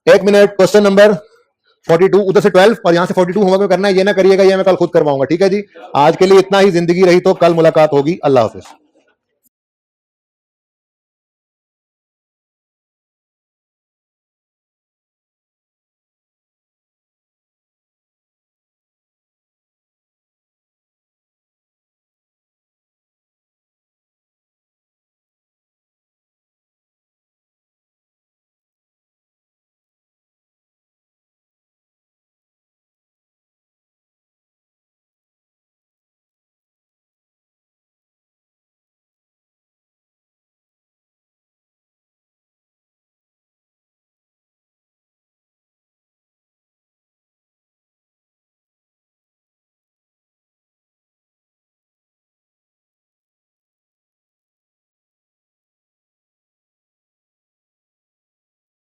क्वेश्चन नंबर 42 उधर से 12 और यहां से 42 होमवर्क में करना है। ये ना करिएगा, ये मैं कल खुद करवाऊंगा। ठीक है जी, आज के लिए इतना ही। जिंदगी रही तो कल मुलाकात होगी। अल्लाह हाफिज।